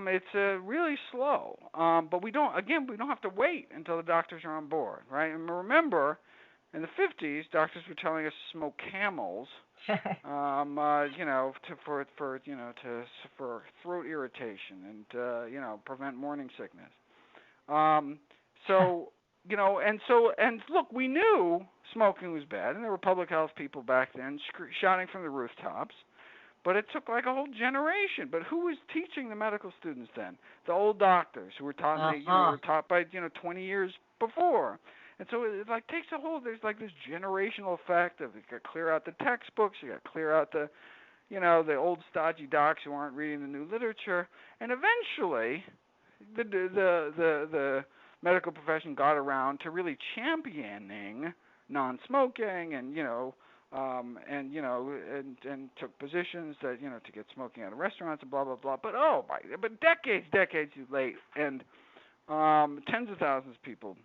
S2: it's really slow. But we don't have to wait until the doctors are on board, right? And remember, in the 50s, doctors were telling us to smoke Camels. For throat irritation and prevent morning sickness. And look, we knew smoking was bad, and there were public health people back then shouting from the rooftops. But it took like a whole generation. But who was teaching the medical students then? The old doctors who were taught, were taught by 20 years before. And so it takes there's this generational effect of you got to clear out the textbooks, you got to clear out the old stodgy docs who aren't reading the new literature, and eventually the medical profession got around to really championing non-smoking and took positions that to get smoking out of restaurants and blah blah blah. But decades too late, and tens of thousands of people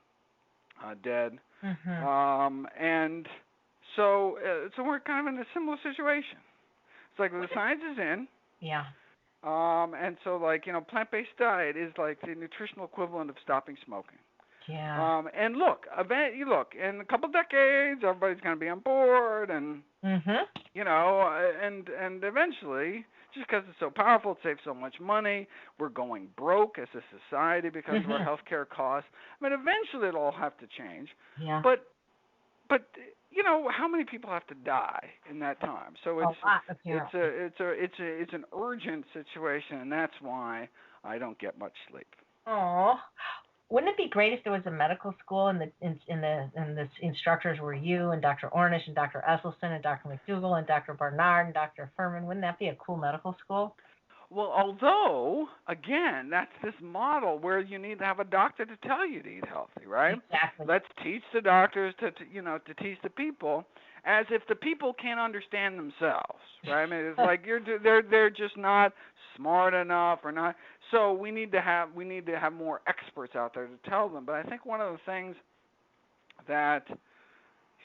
S2: dead. And so we're kind of in a similar situation. It's like the science is in.
S1: Yeah.
S2: And so plant-based diet is like the nutritional equivalent of stopping smoking.
S1: Yeah.
S2: And look, in a couple decades, everybody's going to be on board, and and eventually, just because it's so powerful, it saves so much money. We're going broke as a society because of our healthcare costs. Eventually it'll all have to change.
S1: Yeah.
S2: But how many people have to die in that time? So it's
S1: a lot, apparently.
S2: it's an urgent situation, and that's why I don't get much sleep.
S1: Oh. Wouldn't it be great if there was a medical school and the instructors were you and Dr. Ornish and Dr. Esselstyn and Dr. McDougall and Dr. Barnard and Dr. Furman? Wouldn't that be a cool medical school?
S2: Well, although, again, that's this model where you need to have a doctor to tell you to eat healthy, right?
S1: Exactly.
S2: Let's teach the doctors to teach the people, as if the people can't understand themselves, right? It's like they're just not smart enough or not. So we need to have more experts out there to tell them. But I think one of the things that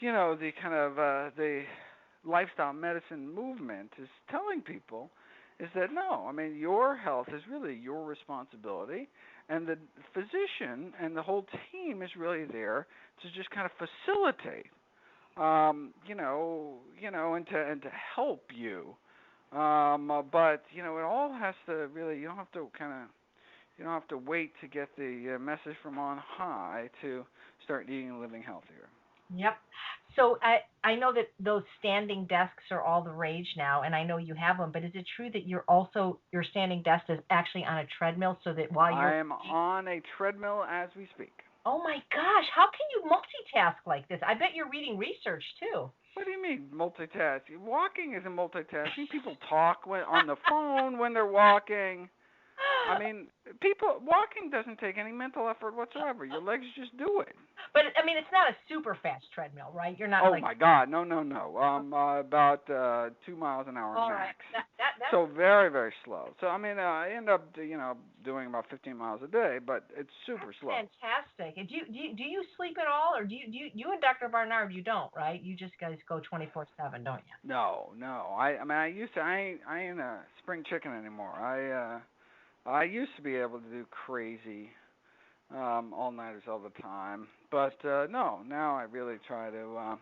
S2: the kind of the lifestyle medicine movement is telling people is that no, your health is really your responsibility, and the physician and the whole team is really there to just kind of facilitate, and to help you. But it all has to really. You don't have to wait to get the message from on high to start eating and living healthier.
S1: Yep. So I know that those standing desks are all the rage now, and I know you have them, but is it true that your standing desk is actually on a treadmill so that while you're...
S2: I am on a treadmill as we speak.
S1: Oh my gosh, how can you multitask like this? I bet you're reading research too.
S2: What do you mean multitasking? Walking isn't multitasking. People talk on the phone when they're walking. Walking doesn't take any mental effort whatsoever. Your legs just do it.
S1: But it's not a super fast treadmill, right? You're not.
S2: Oh my God, no. About 2 miles an hour
S1: all
S2: max.
S1: Right. That's
S2: so very, very slow. So I end up doing about 15 miles a day, but it's super slow.
S1: Fantastic. And do you sleep at all, or do you and Dr. Barnard, you don't, right? You just guys go 24/7, don't you?
S2: No. I used to. I ain't a spring chicken anymore. I used to be able to do crazy all-nighters all the time, but no, now I really try to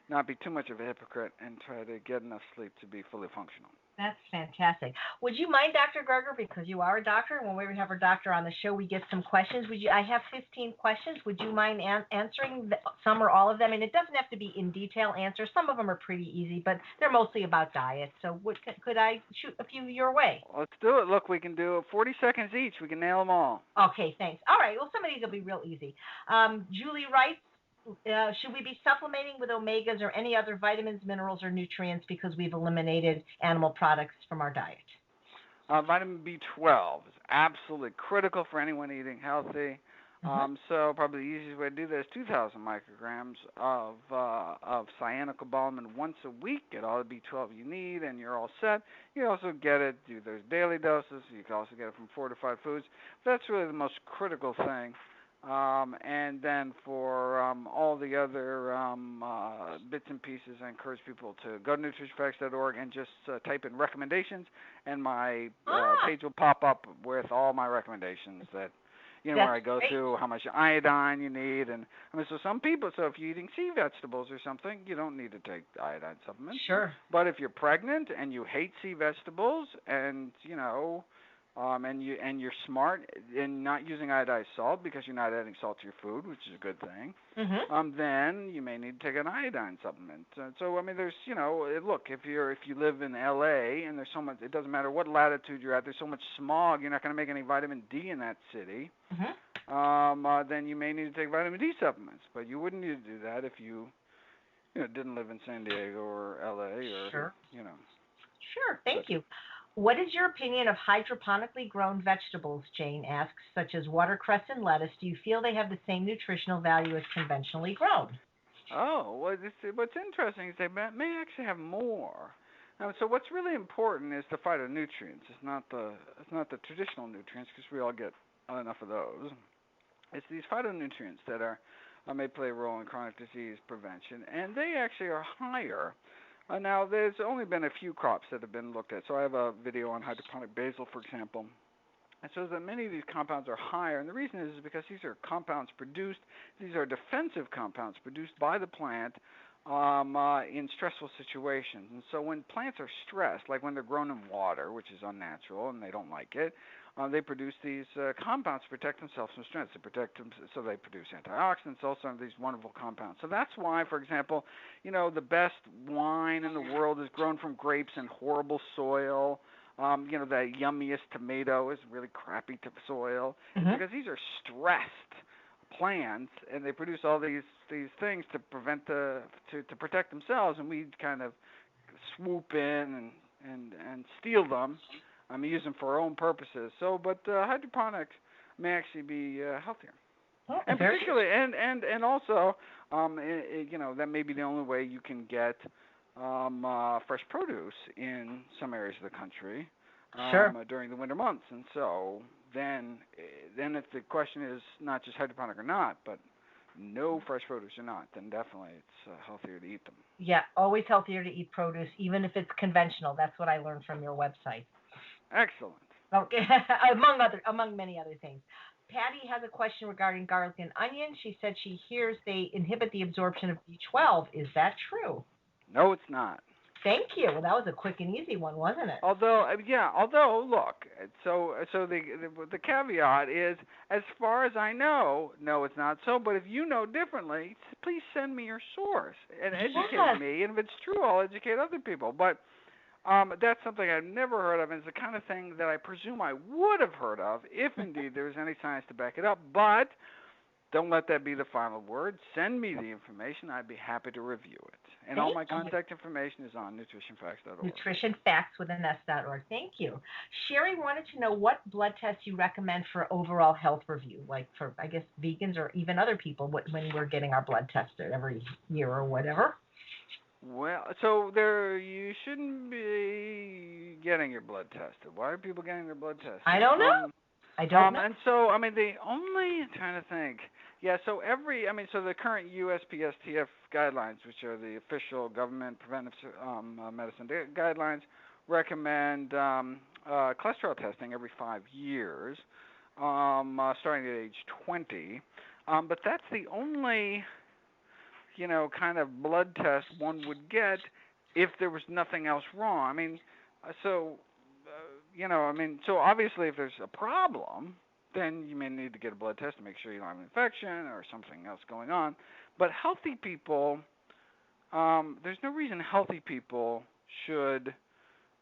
S2: not be too much of a hypocrite and try to get enough sleep to be fully functional.
S1: That's fantastic. Would you mind, Dr. Greger, because you are a doctor, and when we have our doctor on the show, we get some questions. Would you? I have 15 questions. Would you mind answering some or all of them? And it doesn't have to be in detail answers. Some of them are pretty easy, but they're mostly about diet. So could I shoot a few your way?
S2: Let's do it. Look, we can do 40 seconds each. We can nail them all.
S1: Okay, thanks. All right. Well, some of these will be real easy. Julie writes, should we be supplementing with omegas or any other vitamins, minerals, or nutrients because we've eliminated animal products from our diet?
S2: Vitamin B12 is absolutely critical for anyone eating healthy. So probably the easiest way to do that is 2,000 micrograms of cyanocobalamin once a week. Get all the B12 you need, and you're all set. You can also get it, there's daily doses. You can also get it from fortified foods. That's really the most critical thing. And then for all the other bits and pieces, I encourage people to go to nutritionfacts.org and just type in recommendations, and my page will pop up with all my recommendations that, where I go through how much iodine you need. And so some people, so if you're eating sea vegetables or something, you don't need to take iodine supplements.
S1: Sure.
S2: But if you're pregnant and you hate sea vegetables and, and you're smart in not using iodized salt because you're not adding salt to your food, which is a good thing, then you may need to take an iodine supplement. So there's look, if you live in LA and there's so much, it doesn't matter what latitude you're at, there's so much smog, you're not going to make any vitamin D in that city. Then you may need to take vitamin D supplements, but you wouldn't need to do that if you didn't live in San Diego or LA or
S1: Sure. Thank you. What is your opinion of hydroponically grown vegetables, Jane asks, such as watercress and lettuce? Do you feel they have the same nutritional value as conventionally grown?
S2: Oh, well, what's interesting is they may actually have more. So what's really important is the phytonutrients. It's not the traditional nutrients, because we all get enough of those. It's these phytonutrients that may play a role in chronic disease prevention, and they actually are higher. Now, there's only been a few crops that have been looked at. So I have a video on hydroponic basil, for example. It shows that many of these compounds are higher, and the reason is because these are compounds produced, these are defensive compounds produced by the plant in stressful situations. And so when plants are stressed, like when they're grown in water, which is unnatural and they don't like it, they produce these compounds to protect themselves from stress. They protect them, so they produce antioxidants, also these wonderful compounds. So that's why, for example, the best wine in the world is grown from grapes in horrible soil. The yummiest tomato is really crappy soil. It's because these are stressed plants, and they produce all these things to protect themselves, and we kind of swoop in and steal them. Use them for our own purposes. So, but hydroponics may actually be healthier, and particularly, and also, that may be the only way you can get fresh produce in some areas of the country during the winter months. And so then if the question is not just hydroponic or not, but no fresh produce or not, then definitely it's healthier to eat them.
S1: Yeah, always healthier to eat produce, even if it's conventional. That's what I learned from your website.
S2: Excellent.
S1: Okay, among many other things. Patty has a question regarding garlic and onion. She said she hears they inhibit the absorption of B12. Is that true?
S2: No, it's not.
S1: Thank you. Well, that was a quick and easy one, wasn't it?
S2: Although look, so the caveat is, as far as I know, no, it's not so. But if you know differently, please send me your source and educate me. And if it's true, I'll educate other people. But that's something I've never heard of, and it's the kind of thing that I presume I would have heard of if indeed there's any science to back it up. But don't let that be the final word. Send me the information. I'd be happy to review it. And all my contact information is on nutritionfacts.org.
S1: Nutritionfacts.org. Thank you. Sherry wanted to know what blood tests you recommend for overall health review, like for, I guess, vegans or even other people when we're getting our blood tested every year or whatever.
S2: Well, so you shouldn't be getting your blood tested. Why are people getting their blood tested?
S1: I don't know. I don't know.
S2: And so, I'm trying to think. Yeah, so so the current USPSTF guidelines, which are the official government preventive medicine guidelines, recommend cholesterol testing every 5 years, starting at age 20. But that's the only kind of blood test one would get if there was nothing else wrong. So, I mean, so obviously, if there's a problem, then you may need to get a blood test to make sure you don't have an infection or something else going on. But healthy people, there's no reason healthy people should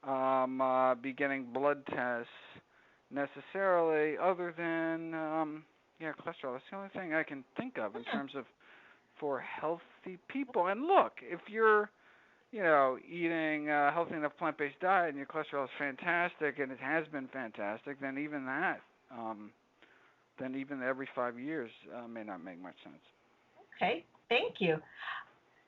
S2: be getting blood tests necessarily, other than cholesterol. That's the only thing I can think of in terms of for healthy people. And look, if you're eating a healthy enough plant-based diet and your cholesterol is fantastic, and it has been fantastic, then even that, then even every 5 years may not make much sense.
S1: Okay, thank you.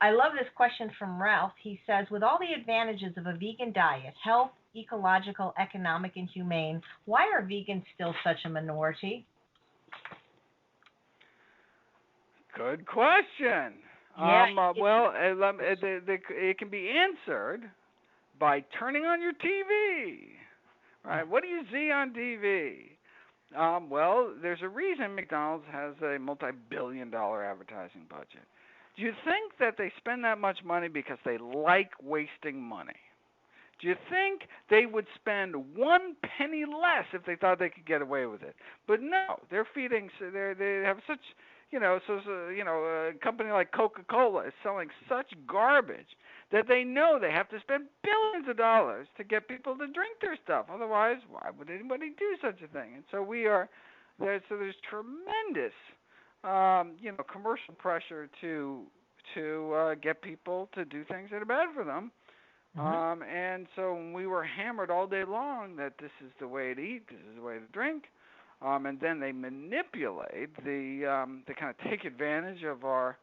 S1: I love this question from Ralph. He says, with all the advantages of a vegan diet, health, ecological, economic, and humane, why are vegans still such a minority?
S2: Good question.
S1: Yeah.
S2: It can be answered by turning on your TV. Right? What do you see on TV? Well, there's a reason McDonald's has a multi-billion-dollar advertising budget. Do you think that they spend that much money because they like wasting money? Do you think they would spend 1 penny less if they thought they could get away with it? But no, they're feeding. They have such, a company like Coca-Cola is selling such garbage that they know they have to spend billions of dollars to get people to drink their stuff. Otherwise, why would anybody do such a thing? And so there's tremendous, commercial pressure to get people to do things that are bad for them. And so we were hammered all day long that this is the way to eat, this is the way to drink, and then they manipulate they kind of take advantage of our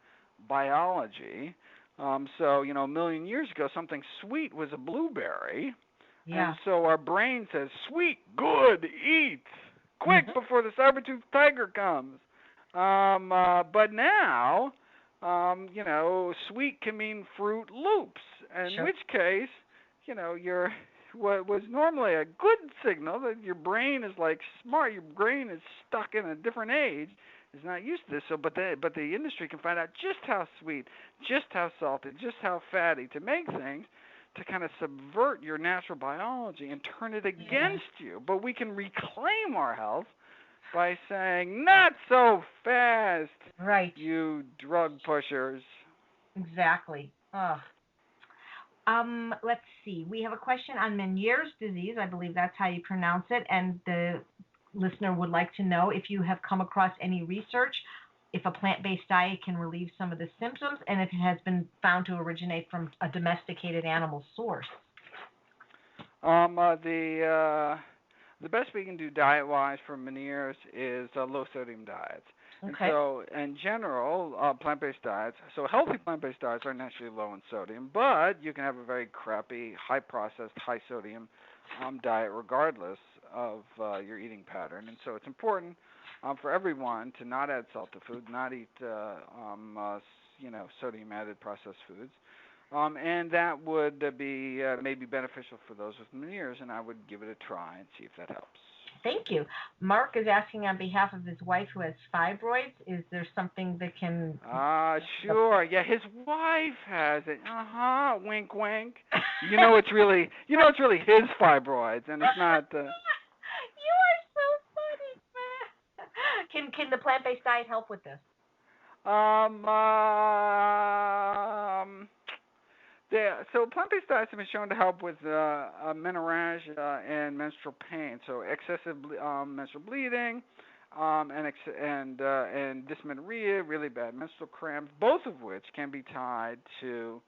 S2: biology. So a million years ago, something sweet was a blueberry, and so our brain says, "Sweet, good, eat quick before the saber-toothed tiger comes." But now, sweet can mean Fruit Loops, in which case, your what was normally a good signal that your brain is like smart, your brain is stuck in a different age, is not used to this. So, but the industry can find out just how sweet, just how salty, just how fatty to make things to kind of subvert your natural biology and turn it against you. But we can reclaim our health by saying, not so fast,
S1: right,
S2: you drug pushers.
S1: Exactly. Let's see. We have a question on Meniere's disease. I believe that's how you pronounce it. And the listener would like to know if you have come across any research, if a plant-based diet can relieve some of the symptoms, and if it has been found to originate from a domesticated animal source.
S2: The best we can do diet-wise for Meniere's is low-sodium diets.
S1: Okay.
S2: And so, in general, plant-based diets, so healthy plant-based diets are naturally low in sodium, but you can have a very crappy, high-processed, high-sodium diet regardless of your eating pattern. And so it's important for everyone to not add salt to food, not eat sodium-added processed foods. And that would be maybe beneficial for those with Meniere's, and I would give it a try and see if that helps.
S1: Thank you. Mark is asking on behalf of his wife who has fibroids, is there something that can...
S2: Sure. Yeah, his wife has it. Wink, wink. It's really his fibroids, and it's not...
S1: You are so funny. Can the plant-based diet help with this?
S2: So plant-based diets have been shown to help with menorrhage and menstrual pain. So excessive menstrual bleeding and dysmenorrhea, really bad menstrual cramps, both of which can be tied to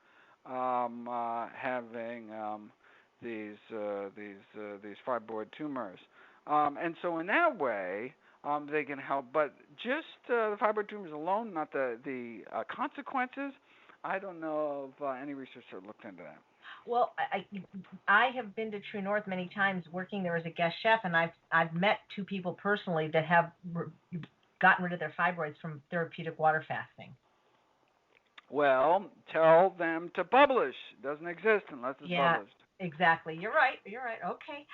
S2: having these fibroid tumors. And so in that way, they can help. But just the fibroid tumors alone, not the consequences. I don't know of any research that looked into that.
S1: Well, I have been to True North many times working there as a guest chef, and I've met two people personally that have gotten rid of their fibroids from therapeutic water fasting.
S2: Well, tell them to publish. It doesn't exist unless it's published.
S1: Exactly. You're right. Okay.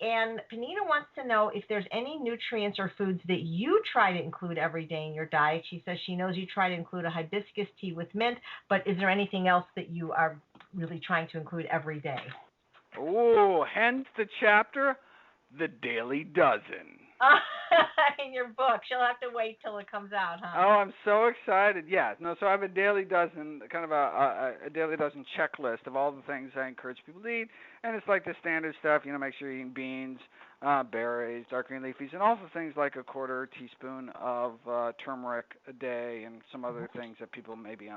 S1: And Panita wants to know if there's any nutrients or foods that you try to include every day in your diet. She says she knows you try to include a hibiscus tea with mint, but is there anything else that you are really trying to include every day?
S2: Oh, hence the chapter, The Daily Dozen.
S1: In your book. She'll have to wait till it comes out, huh?
S2: Oh, I'm so excited. Yeah, no, so I have a daily dozen, kind of a daily dozen checklist of all the things I encourage people to eat. And it's like the standard stuff, make sure you're eating beans, berries, dark green leafies, and also things like a quarter teaspoon of turmeric a day and some other things that people may be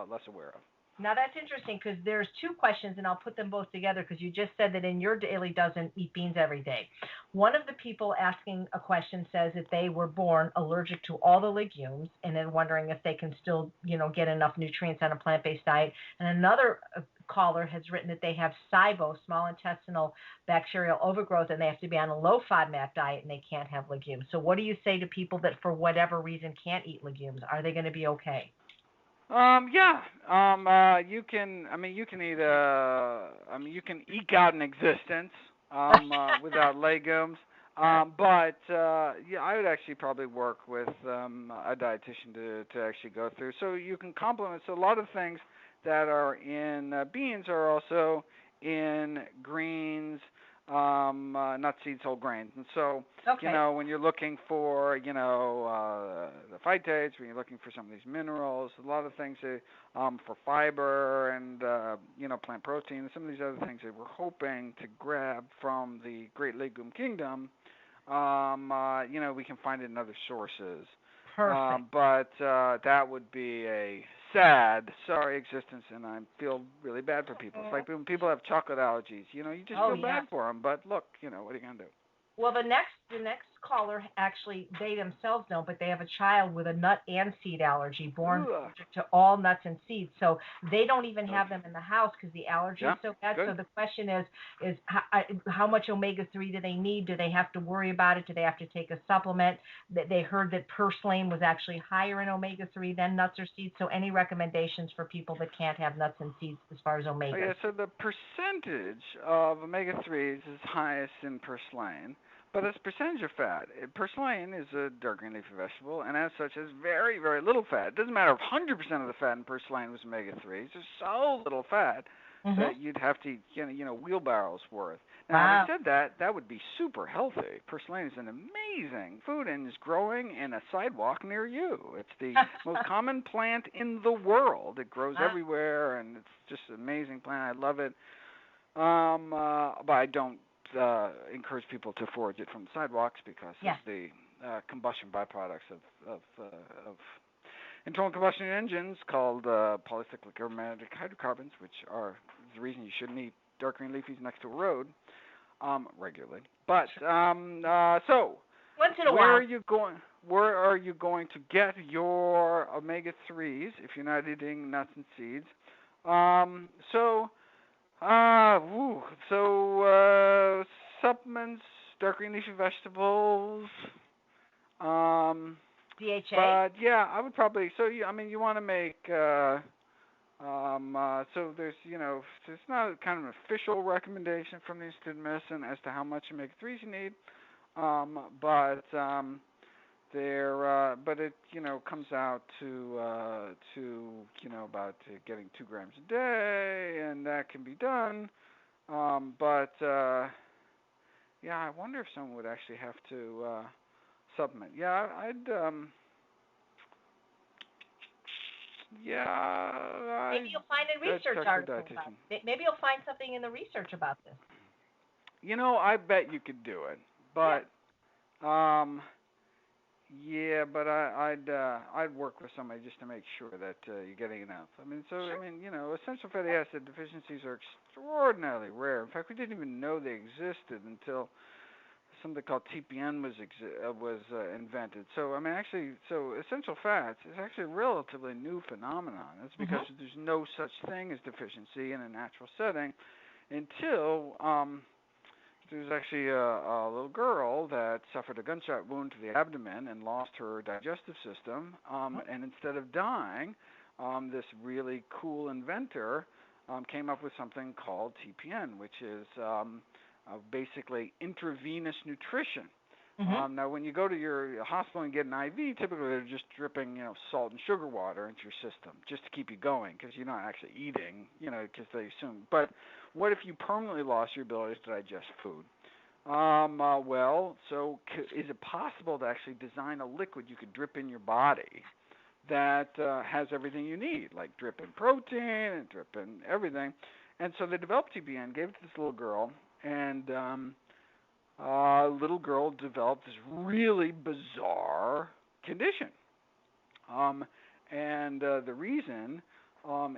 S2: less aware of.
S1: Now that's interesting because there's two questions, and I'll put them both together because you just said that in your daily dozen, eat beans every day. One of the people asking a question says that they were born allergic to all the legumes, and then wondering if they can still, get enough nutrients on a plant-based diet. And another caller has written that they have SIBO, small intestinal bacterial overgrowth, and they have to be on a low FODMAP diet, and they can't have legumes. So what do you say to people that for whatever reason can't eat legumes? Are they going to be okay?
S2: Yeah. You can. You can eat. You can eke out an existence without legumes. But yeah, I would actually probably work with a dietitian to actually go through. So you can complement. So a lot of things that are in beans are also in greens, nuts, seeds, whole grains. And so,
S1: Okay.
S2: when you're looking for, the phytates, when you're looking for some of these minerals, a lot of things for fiber and, plant protein, and some of these other things that we're hoping to grab from the great legume kingdom, we can find it in other sources.
S1: Perfect.
S2: But that would be a sad, sorry existence, and I feel really bad for people. It's like when people have chocolate allergies. You just feel bad for them. But look, what are you gonna do?
S1: Well, the next caller, actually, they themselves don't, but they have a child with a nut and seed allergy, born allergic to all nuts and seeds. So they don't even have them in the house because the allergy is so bad.
S2: Good.
S1: So the question is how much omega-3 do they need? Do they have to worry about it? Do they have to take a supplement? They heard that purslane was actually higher in omega-3 than nuts or seeds. So any recommendations for people that can't have nuts and seeds as far as omega?
S2: Oh, yeah, so the percentage of omega-3s is highest in purslane. But as a percentage of fat, purslane is a dark green leafy vegetable, and as such has very, very little fat. It doesn't matter if 100% of the fat in purslane was omega-3s. There's so little fat that you'd have to eat, wheelbarrows worth. Now, having said that would be super healthy. Purslane is an amazing food and is growing in a sidewalk near you. It's the most common plant in the world. It grows everywhere, and it's just an amazing plant. I love it. But I don't encourage people to forage it from the sidewalks because of the combustion byproducts of internal combustion engines called polycyclic aromatic hydrocarbons, which are the reason you shouldn't eat dark green leafies next to a road regularly. But so
S1: once in a while,
S2: where are you going to get your omega-3s if you're not eating nuts and seeds? Supplements, dark green leafy vegetables,
S1: DHA.
S2: But yeah, I would probably. So you want to make. So there's there's not kind of an official recommendation from the Institute of Medicine as to how much omega-3s you need, but it comes out to about getting 2 grams a day, and that can be done. Yeah, I wonder if someone would actually have to supplement. Yeah, I'd.
S1: Maybe you'll find a research article about it. Maybe you'll find something in the research about this.
S2: I bet you could do it, but I'd work with somebody just to make sure that you're getting enough. Essential fatty acid deficiencies are extraordinarily rare. In fact, we didn't even know they existed until something called TPN was invented. So essential fats is actually a relatively new phenomenon. It's because there's no such thing as deficiency in a natural setting until there's actually a little girl that suffered a gunshot wound to the abdomen and lost her digestive system. And instead of dying, this really cool inventor came up with something called TPN, which is basically intravenous nutrition. Now, when you go to your hospital and get an IV, typically they're just dripping, salt and sugar water into your system just to keep you going because you're not actually eating, because they assume. But what if you permanently lost your ability to digest food? So is it possible to actually design a liquid you could drip in your body that has everything you need, like drip in protein and drip in everything? And so they developed TBN, gave it to this little girl, and little girl developed this really bizarre condition. The reason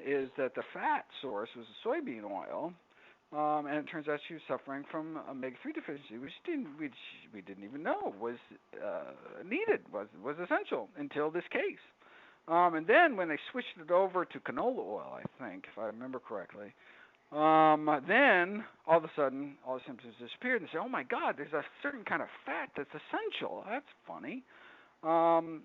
S2: is that the fat source was a soybean oil, and it turns out she was suffering from omega-3 deficiency, which we didn't even know was needed, was essential until this case. And then when they switched it over to canola oil, I think, if I remember correctly, then all of a sudden all the symptoms disappeared, and they say, "Oh my God, there's a certain kind of fat that's essential." That's funny. But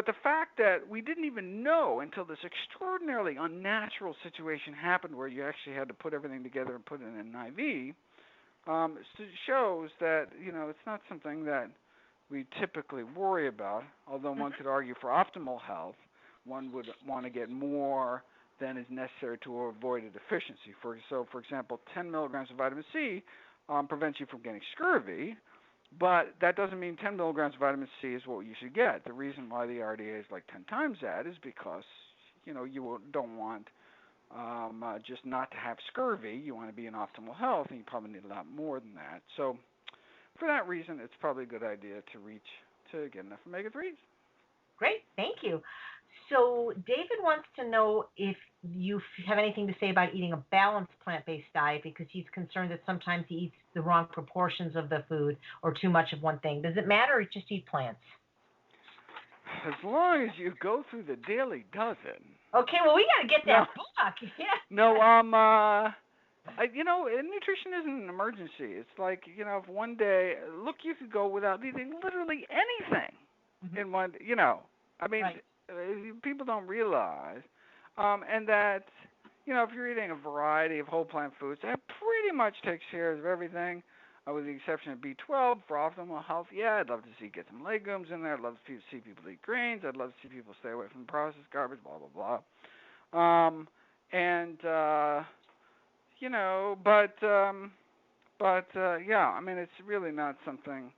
S2: the fact that we didn't even know until this extraordinarily unnatural situation happened, where you actually had to put everything together and put it in an IV, shows that it's not something that we typically worry about. Although one could argue for optimal health, one would want to get more than is necessary to avoid a deficiency. For example, 10 milligrams of vitamin C prevents you from getting scurvy, but that doesn't mean 10 milligrams of vitamin C is what you should get. The reason why the RDA is like 10 times that is because you don't want just not to have scurvy. You want to be in optimal health, and you probably need a lot more than that. So for that reason, it's probably a good idea to get enough omega-3s.
S1: Great, thank you. So David wants to know if you have anything to say about eating a balanced plant-based diet, because he's concerned that sometimes he eats the wrong proportions of the food or too much of one thing. Does it matter, or just eat plants?
S2: As long as you go through the Daily Dozen.
S1: Okay, well, we got to get that book. Yeah.
S2: No, nutrition isn't an emergency. It's like, if one day, look, you could go without eating literally anything in one,
S1: Right.
S2: People don't realize, and that, if you're eating a variety of whole plant foods, that pretty much takes care of everything, with the exception of B12 for optimal health. Yeah, I'd love to get some legumes in there. I'd love to see people eat grains. I'd love to see people stay away from processed garbage, blah, blah, blah. It's really not something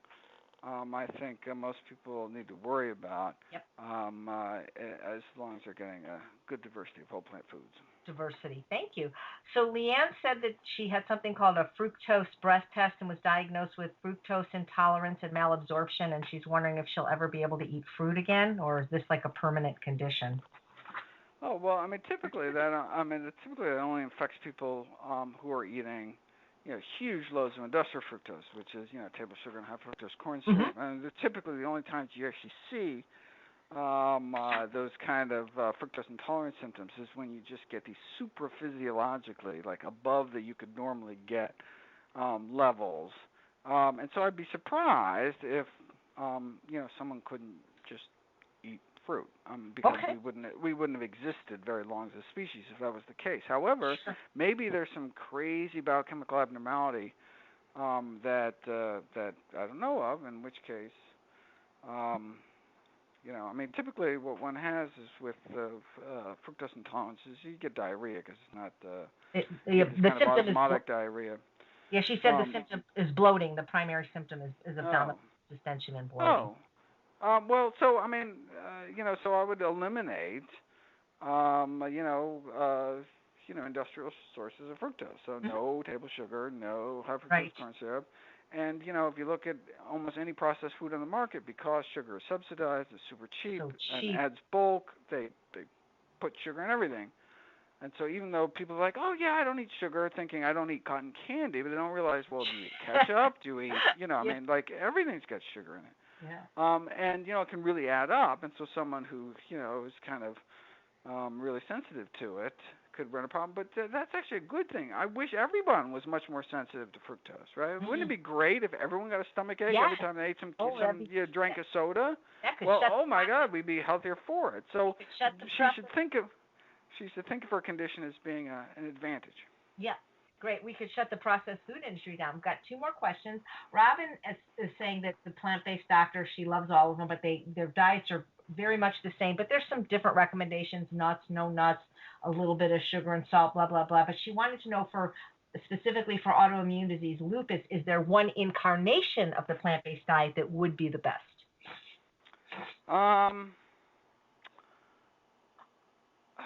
S2: I think most people need to worry about.
S1: Yep.
S2: As long as they're getting a good diversity of whole plant foods.
S1: Diversity. Thank you. So Leanne said that she had something called a fructose breath test and was diagnosed with fructose intolerance and malabsorption, and she's wondering if she'll ever be able to eat fruit again, or is this like a permanent condition?
S2: Oh, well, typically it only affects people who are eating huge loads of industrial fructose, which is table sugar and high fructose corn syrup. And they're typically the only times you actually see those kind of fructose intolerance symptoms is when you just get these super physiologically, like above that you could normally get levels. And so I'd be surprised if someone couldn't just eat fruit, because we wouldn't have existed very long as a species if that was the case. However, maybe there's some crazy biochemical abnormality that I don't know of, in which case, typically what one has is with fructose intolerance is you get diarrhea, because it's not
S1: the
S2: kind of osmotic diarrhea.
S1: Yeah, she said the symptom is bloating. The primary symptom is abdominal distension and bloating.
S2: So I would eliminate, industrial sources of fructose. So no table sugar, no high fructose corn syrup. And, if you look at almost any processed food on the market, because sugar is subsidized, it's super cheap, and adds bulk, they put sugar in everything. And so even though people are like, oh, yeah, I don't eat sugar, thinking I don't eat cotton candy, but they don't realize, well, do you eat ketchup? Do you eat, everything's got sugar in it.
S1: Yeah.
S2: And, it can really add up. And so someone who, is kind of really sensitive to it could run a problem. But that's actually a good thing. I wish everyone was much more sensitive to fructose, right? Wouldn't it be great if everyone got a stomachache every time they ate drank a soda? Well, oh my God, we'd be healthier for it. So she should think of her condition as being an advantage.
S1: Yeah. Great. We could shut the processed food industry down. We've got two more questions. Robin is saying that the plant-based doctor, she loves all of them, but their diets are very much the same, but there's some different recommendations: nuts, no nuts, a little bit of sugar and salt, blah blah blah. But she wanted to know for specifically for autoimmune disease, lupus, is there one incarnation of the plant-based diet that would be the best?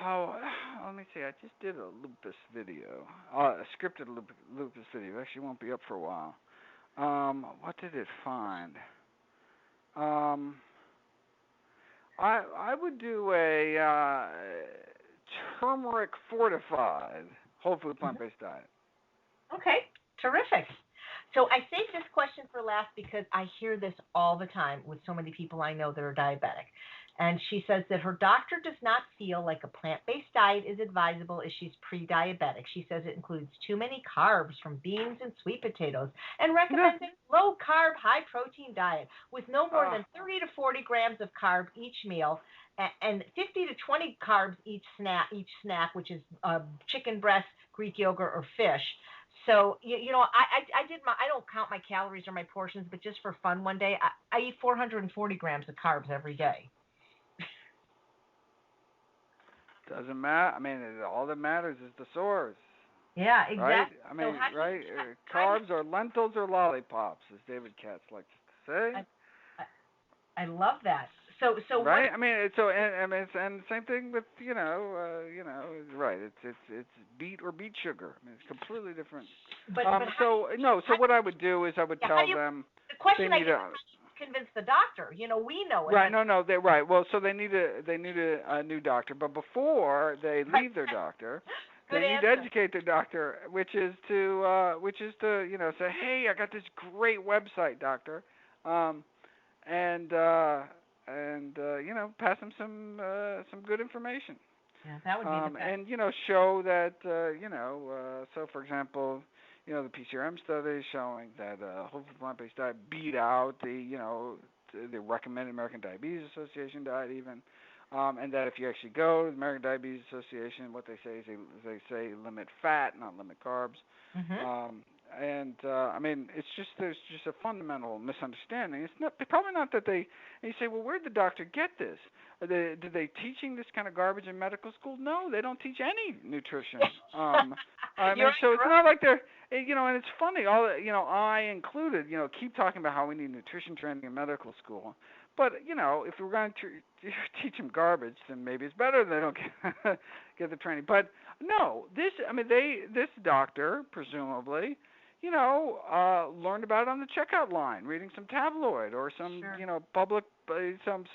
S2: Oh, let me see. I just did a lupus video, a scripted lupus video. Actually, won't be up for a while. What did it find? I would do a turmeric fortified whole food plant-based diet.
S1: Okay, terrific. So I saved this question for last because I hear this all the time with so many people I know that are diabetic. And she says that her doctor does not feel like a plant-based diet is advisable as she's pre-diabetic. She says it includes too many carbs from beans and sweet potatoes and recommends a low-carb, high-protein diet with no more than 30 to 40 grams of carb each meal and 50 to 20 carbs each snack, which is chicken breast, Greek yogurt, or fish. So, I don't count my calories or my portions, but just for fun one day, I eat 440 grams of carbs every day.
S2: Doesn't matter. I mean, all that matters is the source.
S1: Yeah, exactly.
S2: Right? I mean, carbs are lentils or lollipops, as David Katz likes to say.
S1: I love that. So
S2: right.
S1: What,
S2: I mean, and same thing with right. It's beet or beet sugar. I mean, it's completely different. So what I would do is I would tell them.
S1: The question I get convince the doctor. We know it.
S2: Right. No. They're right. Well, so they need a new doctor, but before they leave their doctor, they need to educate their doctor, which is to say, hey, I got this great website, doctor, and pass them some good information.
S1: Yeah, that would be the best.
S2: And show that so for example, the PCRM study showing that whole food plant-based diet beat out the recommended American Diabetes Association diet even, and that if you actually go to the American Diabetes Association, what they say is they say limit fat, not limit carbs.
S1: Mm-hmm.
S2: I mean, there's just a fundamental misunderstanding. It's probably not that they. And you say, well, where'd the doctor get this? Are they teaching this kind of garbage in medical school? No, they don't teach any nutrition. I mean, so it's not like they're, and it's funny. I included, keep talking about how we need nutrition training in medical school. But if we're going to teach them garbage, then maybe it's better they don't get the training. But no, this doctor presumably, learned about it on the checkout line, reading some tabloid or some, public, some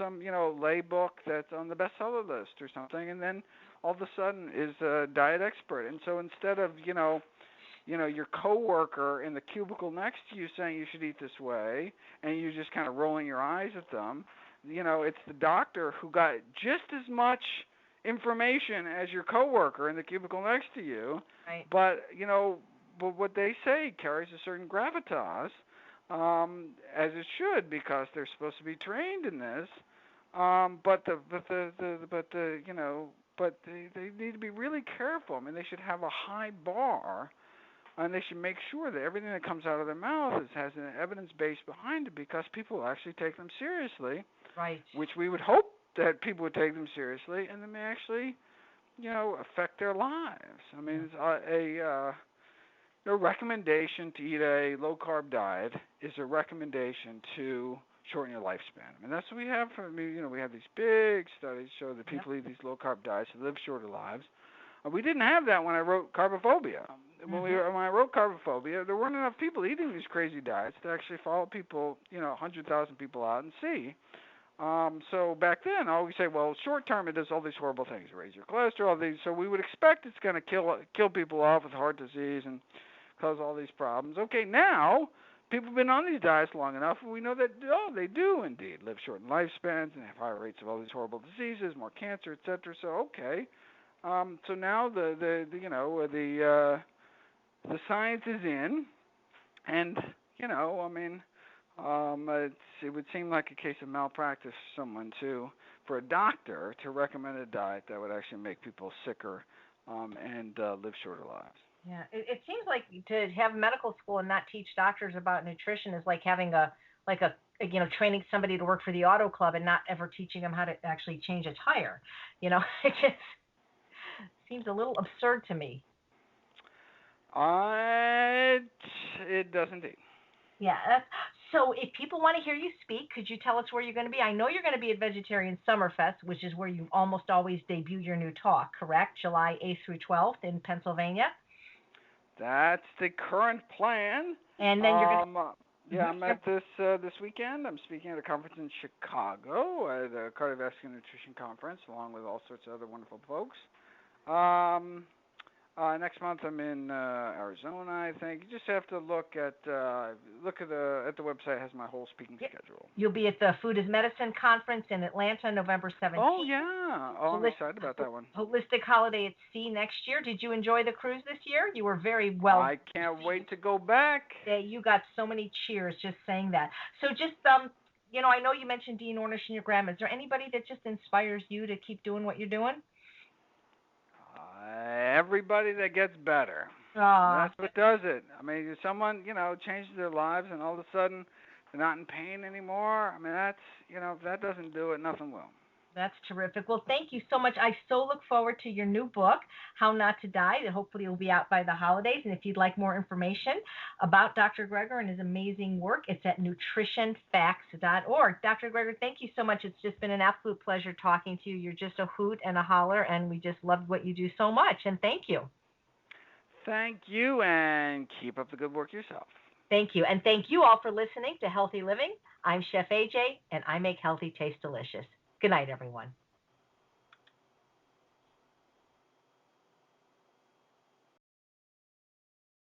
S2: lay book that's on the bestseller list or something, and then all of a sudden is a diet expert. And so instead of, your coworker in the cubicle next to you saying you should eat this way, and you just kind of rolling your eyes at them, it's the doctor who got just as much information as your coworker in the cubicle next to you,
S1: right.
S2: But what they say carries a certain gravitas, as it should, because they're supposed to be trained in this. But they need to be really careful. I mean, they should have a high bar, and they should make sure that everything that comes out of their mouth has an evidence base behind it, because people actually take them seriously.
S1: Right.
S2: Which we would hope that people would take them seriously, and they may actually, affect their lives. I mean, a recommendation to eat a low-carb diet is a recommendation to shorten your lifespan. I mean, that's what we have. We have these big studies show that people eat these low-carb diets live shorter lives. We didn't have that when I wrote Carbophobia. When I wrote Carbophobia, there weren't enough people eating these crazy diets to actually follow people, 100,000 people out and see. So back then, I always say, well, short term, it does all these horrible things, raise your cholesterol, so we would expect it's going to kill people off with heart disease and cause all these problems. Okay, now people have been on these diets long enough, and we know that they do indeed live shortened lifespans and have higher rates of all these horrible diseases, more cancer, etc. So okay, so now the science is in, and it would seem like a case of malpractice for a doctor to recommend a diet that would actually make people sicker and live shorter lives.
S1: Yeah, it seems like to have medical school and not teach doctors about nutrition is like having a training somebody to work for the auto club and not ever teaching them how to actually change a tire. It just seems a little absurd to me.
S2: It does indeed.
S1: Yeah. So if people want to hear you speak, could you tell us where you're going to be? I know you're going to be at Vegetarian Summerfest, which is where you almost always debut your new talk, correct? July 8th through 12th in Pennsylvania.
S2: That's the current plan.
S1: And then you're going to...
S2: Yeah, I'm at this weekend. I'm speaking at a conference in Chicago at a cardiovascular nutrition conference, along with all sorts of other wonderful folks. Next month I'm in Arizona, I think. You just have to look at the website. It has my whole speaking schedule.
S1: You'll be at the Food is Medicine conference in Atlanta, November 17th.
S2: Oh yeah. I'm excited about that one.
S1: Holistic Holiday at Sea next year. Did you enjoy the cruise this year? You were very well.
S2: I can't wait to go back.
S1: You got so many cheers just saying that. So just I know you mentioned Dean Ornish and your grandma. Is there anybody that just inspires you to keep doing what you're doing?
S2: Everybody that gets better. That's what does it. I mean, if someone, changes their lives and all of a sudden they're not in pain anymore, I mean, that's, if that doesn't do it, nothing will.
S1: That's terrific. Well, thank you so much. I so look forward to your new book, How Not to Die, that hopefully will be out by the holidays. And if you'd like more information about Dr. Greger and his amazing work, it's at nutritionfacts.org. Dr. Greger, thank you so much. It's just been an absolute pleasure talking to you. You're just a hoot and a holler, and we just loved what you do so much. And thank you.
S2: Thank you, and keep up the good work yourself.
S1: Thank you. And thank you all for listening to Healthy Living. I'm Chef AJ, and I make healthy taste delicious. Good night, everyone.